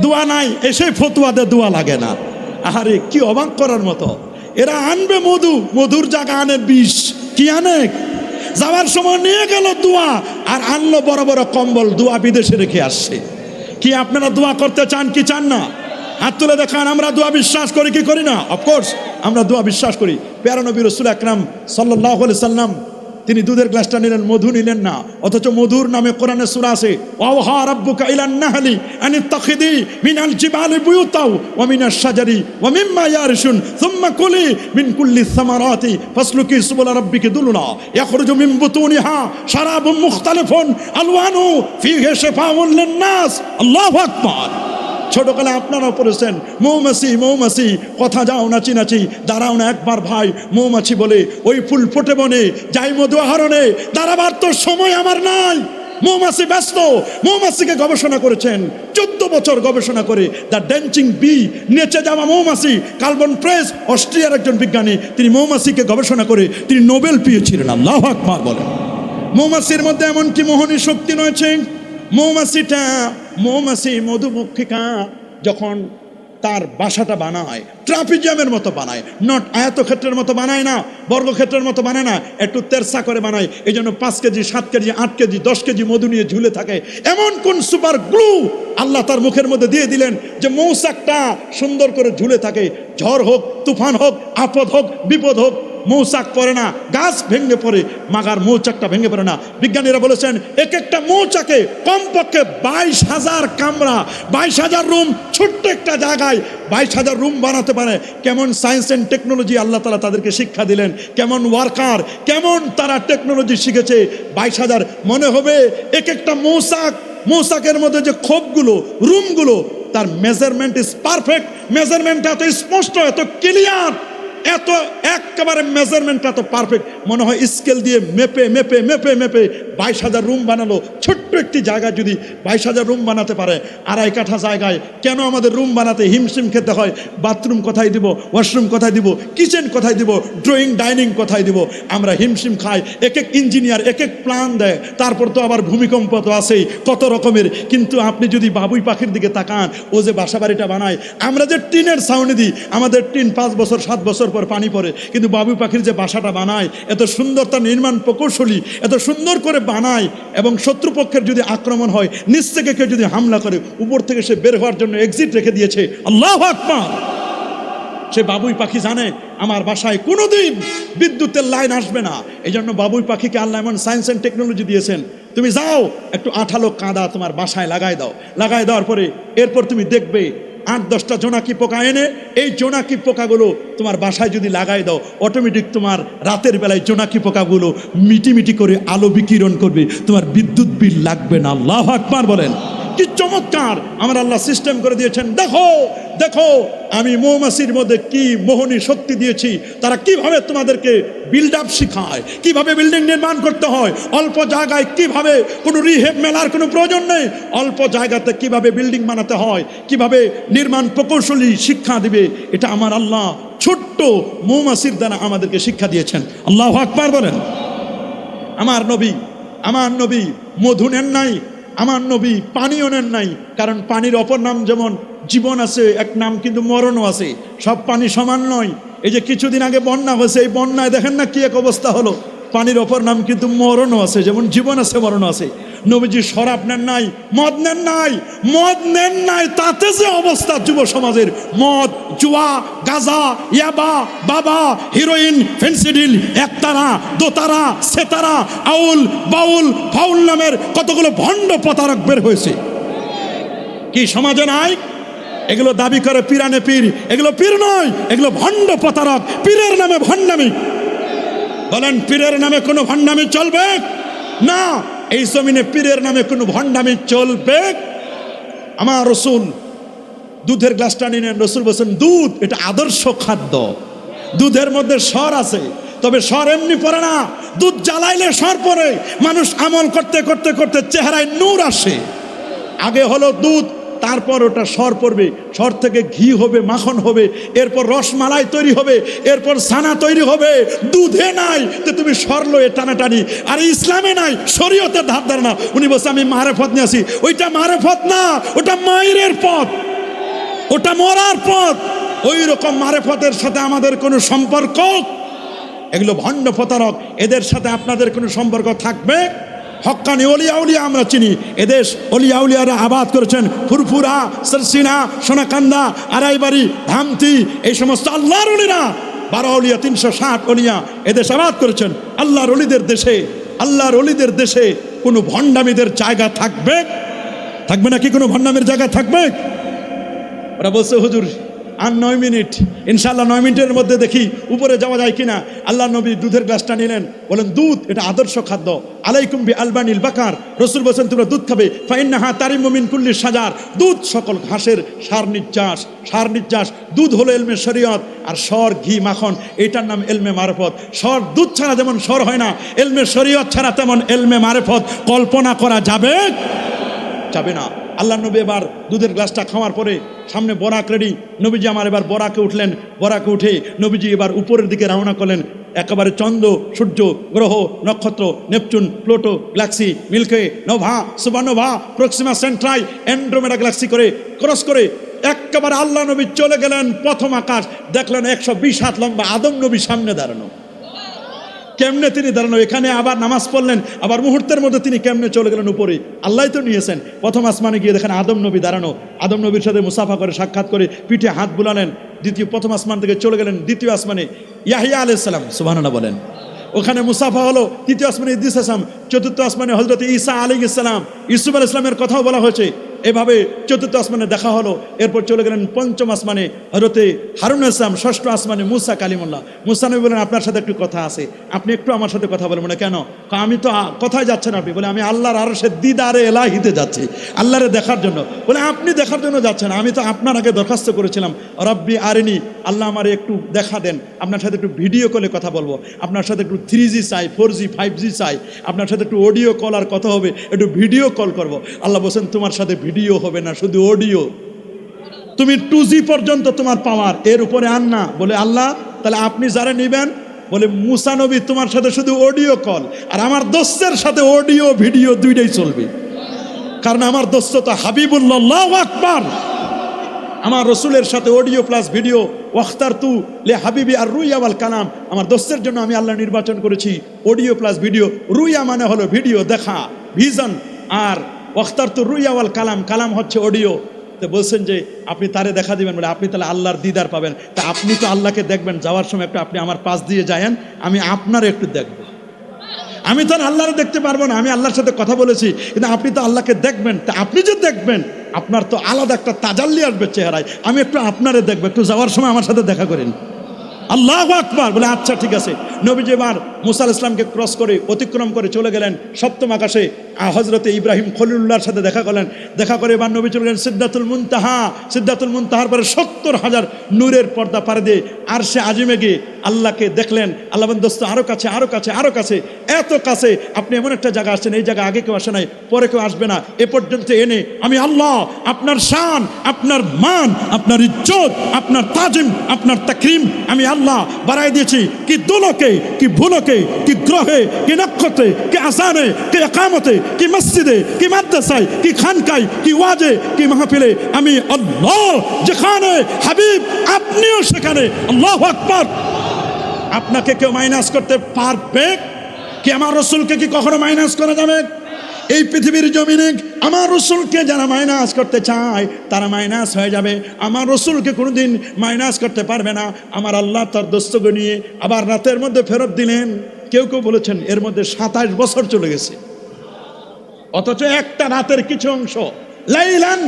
দোয়া নাই, এসে ফতুয়া দে দোয়া লাগে না। আরে কি অবাক করার মতো। এরা আনবে মধু, মধুর জায়গা আনে বিষ। কি আনে? যাওয়ার সময় নিয়ে গেল দোয়া, আর আনলো বড় বড় কম্বল, দোয়া বিদেশে রেখে আসছে। কি আপনারা দোয়া করতে চান কি চান না? হাত তুলে দেখান। আমরা দোয়া বিশ্বাস করি কি করি না? অফকোর্স আমরা দোয়া বিশ্বাস করি। প্যারা নবী রাসূল আকরাম সাল্লাল্লাহু আলাইহি সাল্লাম তিনি দুধের গ্লাসটা নিলেন, মধু নিলেন না। অথচ মধুর নামে কোরআনে সূরা আছে, ওয়াহা রাব্বুকা ইলান নাহলি আনিত্তাখিদি মিনাল জিবালি বুয়ুতাও ওয়া মিনাশ শাজারি ওয়া মিম্মা ইয়ারশুন সুম্মা কুলি মিন কুল্লি সামারাতি ফাসলুকি সুবুলা রাব্বিকি দুলুলা ইয়াখরুজু মিন বুতুনিহা শারাবুম মুখতালিফুন আলওয়ানু ফীহি শিফাউন লিন-নাস। আল্লাহু আকবার। ছোটকালে আপনারাও পড়েছেন, মৌমাছি মৌমাছি কথা যাও নাচি নাচি, দাঁড়াও না একবার ভাই। মৌমাছি বলে ওই ফুল ফোটে বনে, যাই মধু আহরণে, দাঁড়াবার তো সময় আমার নাই। মৌমাছি ব্যস্ত। মৌমাছিকে গবেষণা করেছেন 14 বছর গবেষণা করে। দ্য ড্যান্সিং বি, নেচে যাওয়া মৌমাছি। কার্বন প্রেস, অস্ট্রিয়ার একজন বিজ্ঞানী, তিনি মৌমাছিকে গবেষণা করে তিনি নোবেল পেয়েছিলেন। আল্লাহু আকবার বলেন। মৌমাছির মধ্যে এমন কি মোহনী শক্তি রয়েছে। মৌমাছি মধুমক্ষিকা যখন তার বাসাটা বানায়, ট্রাপিজিয়ামের মতো বানায়, নট আয়তক্ষেত্রের মতো বানায় না, বর্গক্ষেত্রের মতো বানায় না, একটু তেরসা করে বানায়। এই জন্য 5 কেজি 7 কেজি 8 কেজি 10 কেজি মধু নিয়ে ঝুলে থাকে। এমন কোন সুপার গ্লু আল্লাহ তার মুখের মধ্যে দিয়ে দিলেন যে মৌচাকটা সুন্দর করে ঝুলে থাকে। ঝড় হোক, তুফান হোক, আপদ হোক, বিপদ হোক, মৌচাক পড়ে না, গাছ ভেঙে পড়ে, মাগার মৌচাকটা ভেঙে পড়ে না। বিজ্ঞানীরা বলেছেন এক একটা মৌচাকে কমপক্ষে 22,000 কামরা, 22,000 রুম, ছোট্ট একটা জায়গায় 22,000 রুম বানাতে পারে। কেমন সায়েন্স অ্যান্ড টেকনোলজি আল্লাহ তাআলা তাদেরকে শিক্ষা দিলেন, কেমন ওয়ার্কার, কেমন তারা টেকনোলজি শিখেছে। 22,000 মনে হবে এক একটা মৌচাকের মধ্যে যে খোপগুলো, রুমগুলো, তার মেজারমেন্ট ইজ পারফেক্ট। মেজারমেন্ট এত স্পষ্ট, এত ক্লিয়ার, এত একেবারে মেজারমেন্টটা তো পারফেক্ট। মনে হয় স্কেল দিয়ে মেপে মেপে মেপে মেপে 22,000 রুম বানালো। ছোট্ট একটি জায়গায় যদি 22,000 রুম বানাতে পারে, 2.5 কাঠা জায়গায়, কেন আমাদের রুম বানাতে হিমশিম খেতে হয়? বাথরুম কোথায় দিব, ওয়াশরুম কোথায় দিব, কিচেন কোথায় দিব, ড্রয়িং ডাইনিং কোথায় দিব? আমরা হিমশিম খাই। এক এক ইঞ্জিনিয়ার এক এক প্ল্যান দেয়। তারপর তো আবার ভূমিকম্প তো আছেই কত রকমের। কিন্তু আপনি যদি বাবুই পাখির দিকে তাকান, ও যে বাসা বাড়িটা বানায়, আমরা যে টিনের ছাউনি দিই, আমাদের টিন 5 বছর 7 বছর পর পানি পড়ে, কিন্তু বাবুই পাখির যে বাসাটা বানায়, এত সুন্দর তার নির্মাণ প্রকৌশলী, এত সুন্দর করে বানায়। এবং শত্রুপক্ষের যদি আক্রমণ হয়, নিচ থেকে কেউ যদি হামলা করে, উপর থেকে সে বের হওয়ার জন্য এক্সিট রেখে দিয়েছে। আল্লাহু আকবার। সে বাবুই পাখি জানে আমার বাসায় কোনোদিন বিদ্যুতের লাইন আসবে না। এই জন্য বাবুই পাখিকে আল্লাহ এমন সায়েন্স অ্যান্ড টেকনোলজি দিয়েছেন, তুমি যাও একটু আঠালো কাদা তোমার বাসায় লাগাই দাও, লাগাই দেওয়ার পরে এরপর তুমি দেখবে 8-10টা জোনাকি পোকা এনে এই জোনাকি পোকাগুলো তোমার বাসায় যদি লাগাই দাও, অটোমেটিক তোমার রাতের বেলায় জোনাকি পোকাগুলো মিটিমিটি করে আলো বিকিরণ করবে, তোমার বিদ্যুৎ বিল লাগবে না। আল্লাহু আকবার বলেন। কি চমৎকার আমার আল্লাহ সিস্টেম করে দিয়েছেন। দেখো দেখো আমি মৌমাছির মধ্যে কি মোহনী শক্তি দিয়েছি, তারা কিভাবে তোমাদেরকে বিল্ড আপ শিখায়, কিভাবে বিল্ডিং নির্মাণ করতে হয়, অল্প জায়গায় কিভাবে কোনো রিহেব মেলার কোনো প্রয়োজন নেই, অল্প জায়গাতে কিভাবে বিল্ডিং বানাতে হয়, কিভাবে নির্মাণ প্রকৌশলী শিক্ষা দিবে, এটা আমার আল্লাহ ছোট্ট মৌমাছির দ্বারা আমাদেরকে শিক্ষা দিয়েছেন। আল্লাহু আকবার বলেন। আমার নবী মধু নেন নাই, আমার নবী পানিও নেন নাই, কারণ পানির অপর নাম যেমন জীবন আছে, এক নাম কিন্তু মরণও আছে, সব পানি সমান নয়। এই যে কিছুদিন আগে বন্যা হয়েছে, এই বন্যায় দেখেন না কি এক অবস্থা হলো, পানির অপর নাম কিন্তু মরণও আছে, যেমন জীবন আছে মরণও আছে। নবীজি শরাব নেন নাই, মদ নেন নাই, তাতে যে অবস্থা যুব সমাজের, মদ, জুয়া, গাঁজা, ইয়াবা, বাবা, হিরোইন, ফেন্সিডিল, একতারা, দোতারা, সেতারা, আউল, বাউল, ফাউল নামের কতগুলো ভণ্ড প্রতারক বের হয়েছে, কি সমাজে নাই? এগুলো দাবি করে পীরানে পীর, এগুলো পীর নয়, এগুলো ভণ্ড প্রতারক, পীরের নামে ভণ্ডামি। বলেন পীরের নামে কোনো ভণ্ডামি চলবে না, এই জমিনে পীরের নামে কোনো ভণ্ডামি চলবে। আমার রসুল দুধের গ্লাসটা নিলেন, রসুল বলছেন দুধ এটা আদর্শ খাদ্য, দুধের মধ্যে স্বর আছে, তবে স্বর এমনি পড়ে না, দুধ জ্বালাইলে স্বর পড়ে, মানুষ আমল করতে করতে করতে চেহারায় নূর আসে। আগে হলো দুধ, তারপর ওটা সর পড়বে, সর থেকে ঘি হবে, মাখন হবে, এরপর রসমালাই তৈরি হবে, এরপর ছানা তৈরি হবে। দুধে নাই তো তুমি সর লয়ে টানাটানি, আর ইসলামে নাই, শরীয়তের ধার ধার না। উনি বলছে আমি মারেফত নিয়ে আসি, ওইটা মারেফত না, ওটা মায়ের পথ, ওটা মরার পথ। ওই রকম মারেফতের সাথে আমাদের কোনো সম্পর্ক, এগুলো ভণ্ড প্রতারক, এদের সাথে আপনাদের কোনো সম্পর্ক থাকবে? হক্কানি অলিয়া উলিয়া আমরা চিনি, এদেশ অলিয়া উলিয়ারা আবাদ করেছেন, ফুরফুরা, সরসিনা, সোনাকান্দা, আড়াইবাড়ি, ধামতি, এই সমস্ত আল্লাহর অলিরা, 12 অলিয়া 360 অলিয়া এদেশ আবাদ করেছেন। আল্লাহর অলিদের দেশে, আল্লাহর অলিদের দেশে কোনো ভণ্ডামিদের জায়গা থাকবে? থাকবে নাকি কোনো ভণ্ডামির জায়গা থাকবে? ওরা বলছে হুজুর আর 9 মিনিট, ইনশাআল্লাহ 9 মিনিটের মধ্যে দেখি উপরে যাওয়া যায় কিনা। আল্লাহ নবী দুধের গ্লাসটা নিলেন, বলেন দুধ এটা আদর্শ খাদ্য, আলাইকুম বি আলবানিল বাকার, রসুল বলছেন তোমরা দুধ খাবে, ফাইন্নাহা তারিমু মিন কুল্লি সাজার, দুধ সকল ঘাসের সার নির্যাস। দুধ হলো এলমে শরীয়ত, আর সর, ঘি, মাখন এটার নাম এলমে মারেফত। সর দুধ ছাড়া যেমন সর হয় না, এলমে শরীয়ত ছাড়া তেমন এলমে মারেফত কল্পনা করা যাবে না। আল্লাহ নবী এবার দুধের গ্লাসটা খাওয়ার পরে সামনে বরাক রেডি, নবীজি আমার এবার বরাকে উঠলেন, বরাকে উঠে নবীজি এবার উপরের দিকে রওনা করলেন। একেবারে চন্দ্র, সূর্য, গ্রহ, নক্ষত্র, Neptune, Pluto, galaxy, Milky, nova, supernova, Proxima Centauri, Andromeda galaxy করে ক্রস করে একেবারে আল্লাহ নবী চলে গেলেন প্রথম আকাশ। দেখলেন 120 হাত লম্বা আদম নবী সামনে দাঁড়ানো। কেমনে তিনি দাঁড়ানো, এখানে আবার নামাজ পড়লেন, আবার মুহূর্তের মধ্যে তিনি কেমনে চলে গেলেন উপরে, আল্লাহ তো নিয়েছেন। প্রথম আসমানে গিয়ে দেখেন আদম নবী দাঁড়ানো, আদম নবীর সাথে মুসাফা করে সাক্ষাৎ করে পিঠে হাত বুলালেন। প্রথম আসমান থেকে চলে গেলেন দ্বিতীয় আসমানে, ইয়াহিয়া আলাইহিস সালাম, সুবহানাল্লাহ বলেন। ওখানে মুসাফা হলো। তৃতীয় আসমানে ইদ্রিস আসলাম, চতুর্থ আসমানে হযরত ঈসা আলাইহিস সালাম, ইউসুফ আলাইহিস সালামের কথাও বলা হয়েছে। এভাবে চতুর্থ আসমানে দেখা হলো। এরপর চলে গেলেন পঞ্চম আসমানে হযরতে হারুন আলাইহিস সালাম, ষষ্ঠ আসমানে মুসা কালিমুল্লাহ। মুসা নবী বলেন আপনার সাথে একটু কথা আছে, আপনি একটু আমার সাথে কথা বলেন। মানে কেন? আমি তো কোথায় যাচ্ছেন আপনি? বলে আমি আল্লাহর আরশের দিদারে এলাহিতে যাচ্ছি, আল্লাহরে দেখার জন্য। বলে আপনি দেখার জন্য যাচ্ছেন, আমি তো আপনার আগে দরখাস্ত করেছিলাম রব্বি আরিনি, আল্লাহ আমারে একটু দেখা দেন, আপনার সাথে একটু ভিডিও কলে কথা বলবো, আপনার সাথে একটু 3G চাই, 4G 5G চাই, আপনার সাথে একটু অডিও কল আর কথা হবে, একটু ভিডিও কল করব। আল্লাহ বলছেন তোমার সাথে ভিডিও হবে না, শুধু অডিও, তুমি 2G পর্যন্ত তোমার পাওয়ার, এর উপরে আন না। বলে আল্লাহ তাহলে আপনি যারা নেবেন, বলে মুসা নবী তোমার সাথে শুধু অডিও কল, আর আমার দোস্তের সাথে অডিও ভিডিও দুইটাই চলবে, কারণ আমার দোস্ত তো হাবিবুল্লাহ। আল্লাহু আকবার। আমার রসুলের সাথে অডিও প্লাস ভিডিও, ওয়াখতার তু লে হাবিবি আর রুইয়া ওয়াল কালাম, আমার দোস্তের জন্য আমি আল্লাহ নির্বাচন করেছি অডিও প্লাস ভিডিও। রুইয়া মানে হলো ভিডিও দেখা, ভিজন, আর ওয়াখতার তু রুইয়া ওয়াল কালাম, কালাম হচ্ছে অডিও। তো বলছেন যে আপনি তারে দেখা দিবেন, বলে আপনি তাহলে আল্লাহর দিদার পাবেন। তা আপনি তো আল্লাহকে দেখবেন, যাওয়ার সময় একটু আপনি আমার পাশ দিয়ে যায়েন, আমি আপনার একটু দেখব। আমি তো আল্লাহরে দেখতে পারবো না, আমি আল্লাহর সাথে কথা বলেছি, কিন্তু আপনি তো আল্লাহকে দেখবেন। তা আপনি যে দেখবেন, আপনার তো আলাদা একটা তাজাল্লি আসবে চেহারায়, আমি একটু আপনারে দেখবো, একটু যাওয়ার সময় আমার সাথে দেখা করেন। আল্লাহু আকবার বলে আচ্ছা ঠিক আছে। নবীজি এবার মুসা আলাইহিস সালামকে ক্রস করে অতিক্রম করে চলে গেলেন সপ্তম আকাশে, হযরতে ইব্রাহিম খলিলুল্লাহর সাথে দেখা করলেন। দেখা করে এবার নবী চলে গেলেন সিদরাতুল মুনতাহা। সিদরাতুল মুনতাহার পরে ৭০,০০০ নূরের পর্দা পাড়ি দিয়ে আরশে আজিমে গিয়ে আল্লাহকে দেখলেন। আল্লাহ বলেন দোস্ত আরো কাছে, আরো কাছে, আরো কাছে, এত কাছে আপনি এমন একটা জায়গা আসছেন, এই জায়গা আগে কেউ আসে নাই, পরে কেউ আসবে না, এ পর্যন্ত এনে আমি আল্লাহ আপনার শান, আপনার মান, আপনার ইজ্জত, আপনার তাজিম, আপনার তাকরিম আমি আল্লাহ বাড়াই দিয়েছি। কি দুলকে, কি ভুলকে, কি গ্রহে, কি নক্ষত্রে, কি আসানে, কি একামতে, কি মসজিদে, কি মাদ্রাসায়, কি খানকায়, কি ওয়াজে, কি মাহফিলে আমি আল্লাহ। যেখানে হাবিব আপনিও সেখানে। আল্লাহু আকবার। আপনাকে কেউ মাইনাস করতে পারবে কি? আমার রসুলকে কি কখনো মাইনাস করা যাবে? এই পৃথিবীর জমিনে আমার রসুলকে যারা মাইনাস করতে চায় তারা মাইনাস হয়ে যাবে। আমার রসুলকে কোনোদিন মাইনাস করতে পারবে না। আমার আল্লাহ তার দোস্তকে নিয়ে আবার রাতের মধ্যে ফেরত দিলেন। কেউ কেউ বলেছেন এর মধ্যে ২৭ বছর চলে গেছে, অথচ একটা রাতের কিছু অংশ, লাইলান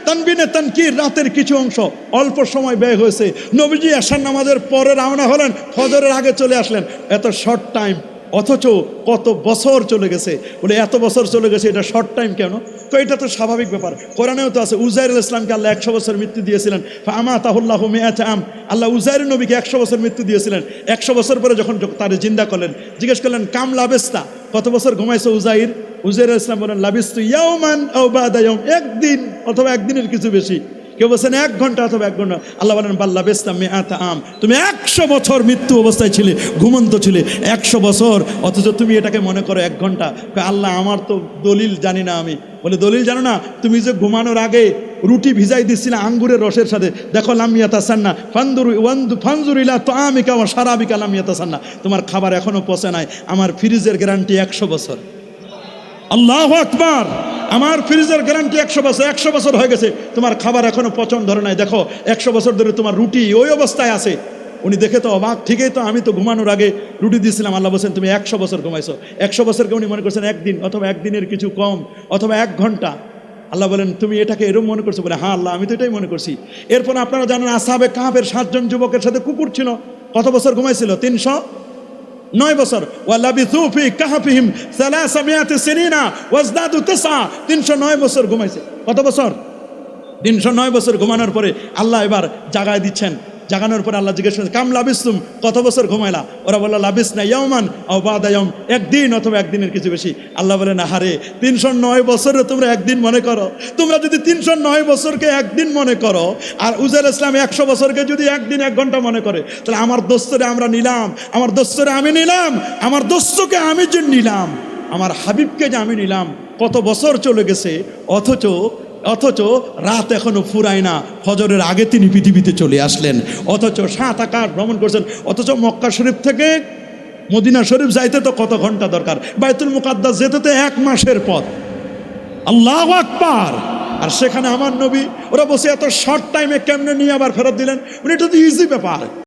তানবিনে তানকির, রাতের কিছু অংশ অল্প সময় ব্যয় হয়েছে। নবীজি এশার নামাজের পরে রওনা হলেন, ফজরের আগে চলে আসলেন। এত শর্ট টাইম, অথচ কত বছর চলে গেছে। বলে এত বছর চলে গেছে, এটা শর্ট টাইম কেন? তো এটা তো স্বাভাবিক ব্যাপার। কোরআনেও তো আছে উজাইর ইসলামকে আল্লাহ 100 বছর মৃত্যু দিয়েছিলেন। আমাতাহুল্লাহু মিআতা আম, আল্লাহ উজাইর নবীকে 100 বছর মৃত্যু দিয়েছিলেন। 100 বছর পরে যখন তারে জিন্দা করলেন, জিজ্ঞেস করলেন কাম লাবেস্তা, কত বছর ঘুমাইছো উজাইর? উজাইর ইসলাম বলেন লাবিস্তু ইয়াওমান আও বাদা ইয়াওম, একদিন অথবা একদিনের কিছু বেশি। কেউ বলছেন 1 ঘন্টা অথবা 1 ঘন্টা। আল্লাহ বলেন বাল্লা বেস্তাম মিআতা আম, তুমি 100 বছর মৃত্যু অবস্থায় ছিলে, ঘুমন্ত ছিলে 100 বছর, অথচ তুমি এটাকে মনে করো 1 ঘন্টা। আল্লাহ আমার তো দলিল জানি না। আমি বলে দলিল জানো না? তুমি যে ঘুমানোর আগে রুটি ভিজাই দিচ্ছিলে আঙ্গুরের রসের সাথে, দেখো লাম ইয়াতাসান্না ফানজুর ইলা তাআমিকা ওয়া শারাবিকা লাম ইয়াতাসান্না, তোমার খাবার এখনো পচে নাই। আমার ফ্রিজের গ্যারান্টি 100 বছর। আল্লাহু আকবার। আমার ফ্রিজের গ্যারান্টি 100 বছর। 100 বছর হয়ে গেছে, তোমার খাবার এখনো পচন ধরে নাই। দেখো 100 বছর ধরে তোমার রুটি ওই অবস্থায় আছে। উনি দেখে তো অবাক, ঠিকই তো, আমি তো ঘুমানোর আগে রুটি দিয়েছিলাম। আল্লাহ বলছেন তুমি 100 বছর ঘুমাইছো। 100 বছরকে উনি মনে করছেন একদিন অথবা একদিনের কিছু কম অথবা 1 ঘন্টা। আল্লাহ বলেন তুমি এটাকে এরকম মনে করছো? বলে হ্যাঁ আল্লাহ, আমি তো এটাই মনে করছি। এরপর আপনারা জানেন আসহাবে কাহফের 7 জন যুবকের সাথে কুকুর ছিল। কত বছর ঘুমাইছিল? 309 বছর। ওয়ালাবিথু ফি কাহফিহিম 300 সিনিনা ওয়াজদাদু 9, 309 বছর ঘুমাইছে। কত বছর? 309 বছর ঘুমানোর পরে আল্লাহ এবার জাগায় দিচ্ছেন। জাগানোর পরে আল্লাহ জিজ্ঞেস করছেন কাম লাবিস্তুম, কত বছর ঘুমাইলা? ওরা বলল লাবিসনা ইয়াওমান আও বাদা ইয়াওম, একদিন অথবা একদিনের কিছু বেশি। আল্লাহ বলেন আহারে 309 বছরে তোমরা একদিন মনে করো। তোমরা যদি 309 বছরকে একদিন মনে করো, আর উজাইর ইসলাম 100 বছরকে যদি একদিন 1 ঘন্টা মনে করে, তাহলে আমার দোস্তরে আমরা নিলাম, আমার দোস্তরে আমি নিলাম, আমার দোস্তকে আমি যে নিলাম, আমার হাবিবকে যে আমি নিলাম, কত বছর চলে গেছে, অথচ রাত এখনো ফুরায় না। ফজরের আগে তিনি পৃথিবীতে চলে আসলেন, অথচ 7 আকাশ ভ্রমণ করছেন। অথচ মক্কা শরীফ থেকে মদিনা শরীফ যাইতে তো কত ঘন্টা দরকার, বাইতুল মুকাদ্দাস যেতে তো 1 মাসের পথ। আল্লাহু আকবার। আর সেখানে আমার নবী, ওরা বসে এত শর্ট টাইমে কেমনে নিয়ে আবার ফেরত দিলেন? এটা তো ইজি ব্যাপার।